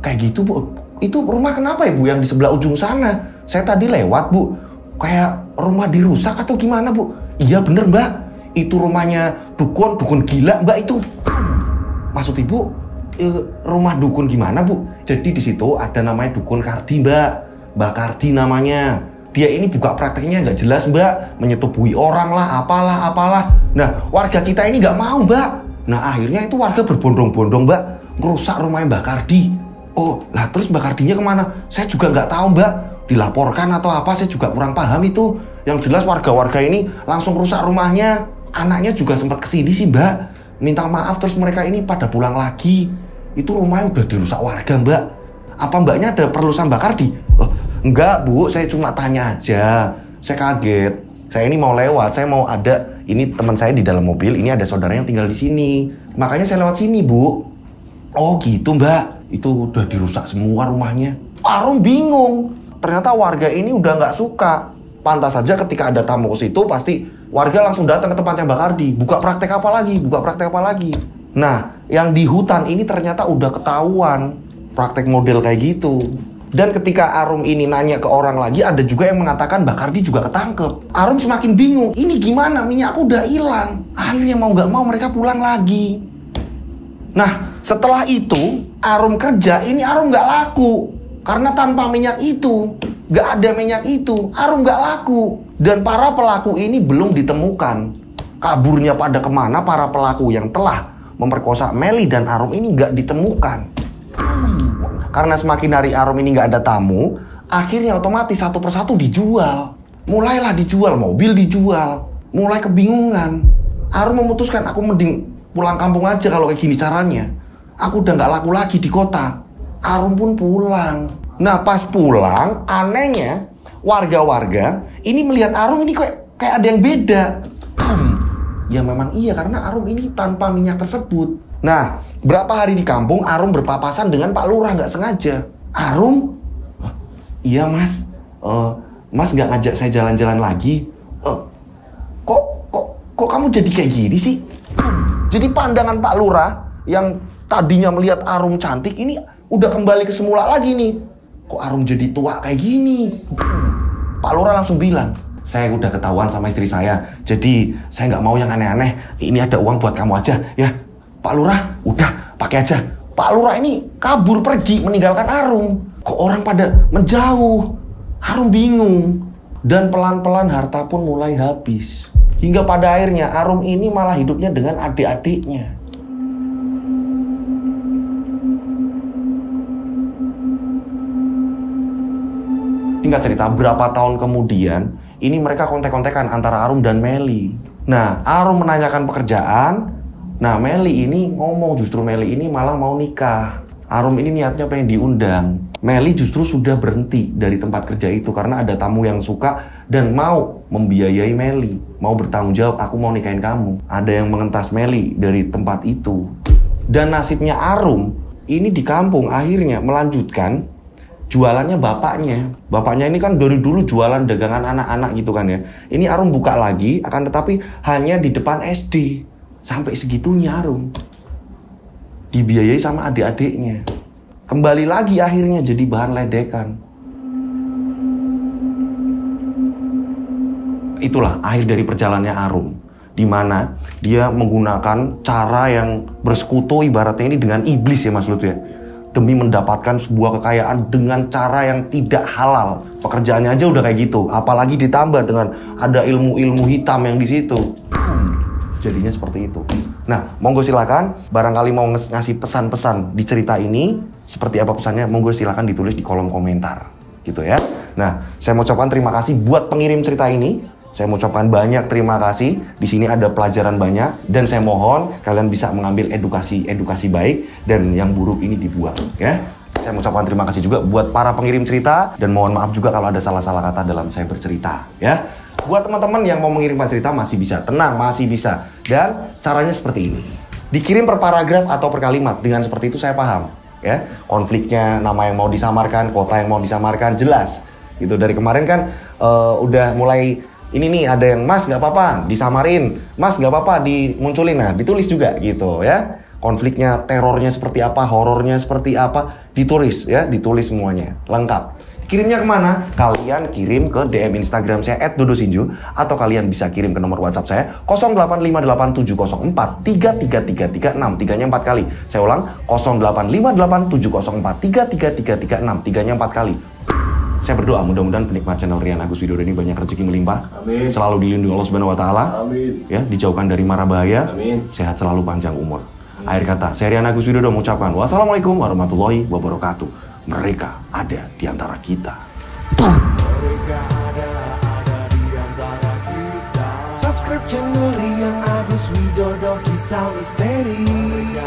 kayak gitu Bu? Itu rumah kenapa ya Bu yang di sebelah ujung sana? Saya tadi lewat Bu, kayak rumah dirusak atau gimana Bu? Iya bener Mbak, itu rumahnya dukun gila Mbak itu. Maksud Ibu, rumah dukun gimana Bu? Jadi di situ ada namanya dukun Kardi Mbak Kardi namanya. Dia ini buka prakteknya nggak jelas Mbak, menyetubui orang lah, apalah. Nah warga kita ini nggak mau Mbak. Nah akhirnya itu warga berbondong-bondong Mbak, ngerusak rumahnya Mbak Kardi. Oh lah terus Mbak Kardinya kemana? Saya juga nggak tahu Mbak, dilaporkan atau apa, saya juga kurang paham itu. Yang jelas warga-warga ini langsung rusak rumahnya. Anaknya juga sempat kesini sih Mbak, minta maaf, terus mereka ini pada pulang lagi. Itu rumahnya udah dirusak warga Mbak. Apa Mbaknya ada perlusan Mbak Kardi? Oh, enggak Bu, saya cuma tanya aja. Saya kaget. Saya ini mau lewat, saya mau ada, ini teman saya di dalam mobil, ini ada saudara yang tinggal di sini. Makanya saya lewat sini Bu. Oh gitu Mbak, itu udah dirusak semua rumahnya. Arum bingung. Ternyata warga ini udah nggak suka. Pantas saja ketika ada tamu ke situ, pasti warga langsung datang ke tempatnya Mbak Kardi. Buka praktek apa lagi. Nah, yang di hutan ini ternyata udah ketahuan praktek model kayak gitu. Dan ketika Arum ini nanya ke orang lagi, ada juga yang mengatakan Mbak Kardi juga ketangkep. Arum semakin bingung, ini gimana, minyakku udah hilang. Akhirnya mau gak mau mereka pulang lagi. Nah, setelah itu Arum kerja, ini Arum gak laku. Karena tanpa minyak itu, gak ada minyak itu, Arum gak laku. Dan para pelaku ini belum ditemukan. Kaburnya pada kemana para pelaku yang telah memperkosa Melly dan Arum ini gak ditemukan. Karena semakin hari Arum ini gak ada tamu, akhirnya otomatis satu persatu dijual. Mulailah dijual, mobil dijual. Mulai kebingungan. Arum memutuskan, aku mending pulang kampung aja kalau kayak gini caranya. Aku udah gak laku lagi di kota. Arum pun pulang. Nah pas pulang, anehnya warga-warga ini melihat Arum ini kayak ada yang beda. Ya memang iya, karena Arum ini tanpa minyak tersebut. Nah, berapa hari di kampung Arum berpapasan dengan Pak Lurah nggak sengaja. Arum, iya mas, mas nggak ngajak saya jalan-jalan lagi. Kok kamu jadi kayak gini sih? Jadi pandangan Pak Lurah yang tadinya melihat Arum cantik ini udah kembali ke semula lagi nih. Kok Arum jadi tua kayak gini? Pak Lurah langsung bilang, saya udah ketahuan sama istri saya, jadi saya nggak mau yang aneh-aneh. Ini ada uang buat kamu aja, ya. Pak Lurah, udah pakai aja. Pak Lurah ini kabur pergi meninggalkan Arum. Kok orang pada menjauh? Arum bingung. Dan pelan-pelan harta pun mulai habis. Hingga pada akhirnya Arum ini malah hidupnya dengan adik-adiknya. Singkat cerita, berapa tahun kemudian ini mereka kontek-kontekan antara Arum dan Melly. Nah, Arum menanyakan pekerjaan. Nah, Melly ini ngomong, justru Melly ini malah mau nikah. Arum ini niatnya pengen diundang. Melly justru sudah berhenti dari tempat kerja itu karena ada tamu yang suka dan mau membiayai Melly. Mau bertanggung jawab, aku mau nikahin kamu. Ada yang mengentas Melly dari tempat itu. Dan nasibnya Arum ini di kampung akhirnya melanjutkan jualannya bapaknya. Bapaknya ini kan dari dulu jualan dagangan anak-anak gitu kan ya. Ini Arum buka lagi, akan tetapi hanya di depan SD. Sampai segitunya Arum. Dibiayai sama adik-adiknya. Kembali lagi akhirnya jadi bahan ledekan. Itulah akhir dari perjalanannya Arum. Di mana dia menggunakan cara yang bersekutu ibaratnya ini dengan iblis ya Mas Lut ya. Demi mendapatkan sebuah kekayaan dengan cara yang tidak halal. Pekerjaannya aja udah kayak gitu, apalagi ditambah dengan ada ilmu-ilmu hitam yang di situ. Jadinya seperti itu. Nah, monggo silakan, barangkali mau ngasih pesan-pesan di cerita ini, seperti apa pesannya, monggo silakan ditulis di kolom komentar, gitu ya. Nah, saya mau ucapkan terima kasih buat pengirim cerita ini. Saya mau ucapkan banyak terima kasih. Di sini ada pelajaran banyak dan saya mohon kalian bisa mengambil edukasi baik dan yang buruk ini dibuang, ya. Saya mau ucapkan terima kasih juga buat para pengirim cerita dan mohon maaf juga kalau ada salah-salah kata dalam saya bercerita, ya. Buat teman-teman yang mau mengirimkan cerita masih bisa, tenang, masih bisa. Dan caranya seperti ini. Dikirim per paragraf atau per kalimat, dengan seperti itu saya paham, ya. Konfliknya, nama yang mau disamarkan, kota yang mau disamarkan, jelas. Gitu dari kemarin kan udah mulai ini nih ada yang mas nggak apa-apa disamarin, mas nggak apa-apa dimunculin, nah ditulis juga gitu ya. Konfliknya, terornya seperti apa, horornya seperti apa, ditulis ya, ditulis semuanya lengkap. Kirimnya kemana? Kalian kirim ke DM Instagram saya @dodosinju atau kalian bisa kirim ke nomor WhatsApp saya 085870433336, tiganya 4 kali. Saya ulang 085870433336, tiganya 4 kali. Saya berdoa mudah-mudahan penikmat channel Rian Agus Widodo ini banyak rezeki melimpah. Amin. Selalu dilindungi Allah Subhanahu wa taala. Amin. Ya, dijauhkan dari mara bahaya. Amin. Sehat selalu, panjang umur. Akhir kata, saya Rian Agus Widodo mengucapkan wassalamualaikum warahmatullahi wabarakatuh. Mereka ada di antara kita. Mereka ada di antara kita. Subscribe channel Rian Agus Widodo, kisah misteri. Mereka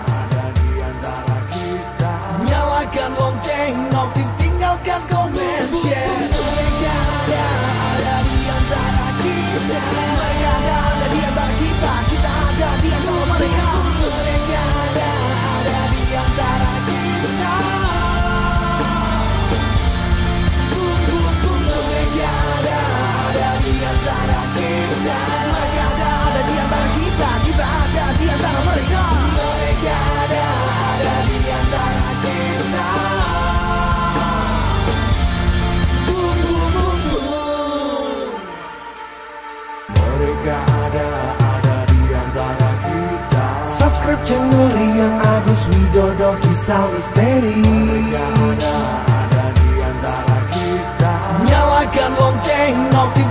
ada di antara kita. Nyalakan lonceng, notif tinggalkan komen, share. Mereka ada di antara kita. Mereka ada di antara kita. Kita ada di antara mereka. Mereka ada di antara kita. Mereka ada di antara kita. Mereka ada di antara kita. Kita ada di antara mereka. Mereka ada di antara kita. kisah misteri. Mereka ada di antara kita. Nyalakan lonceng notifikasi.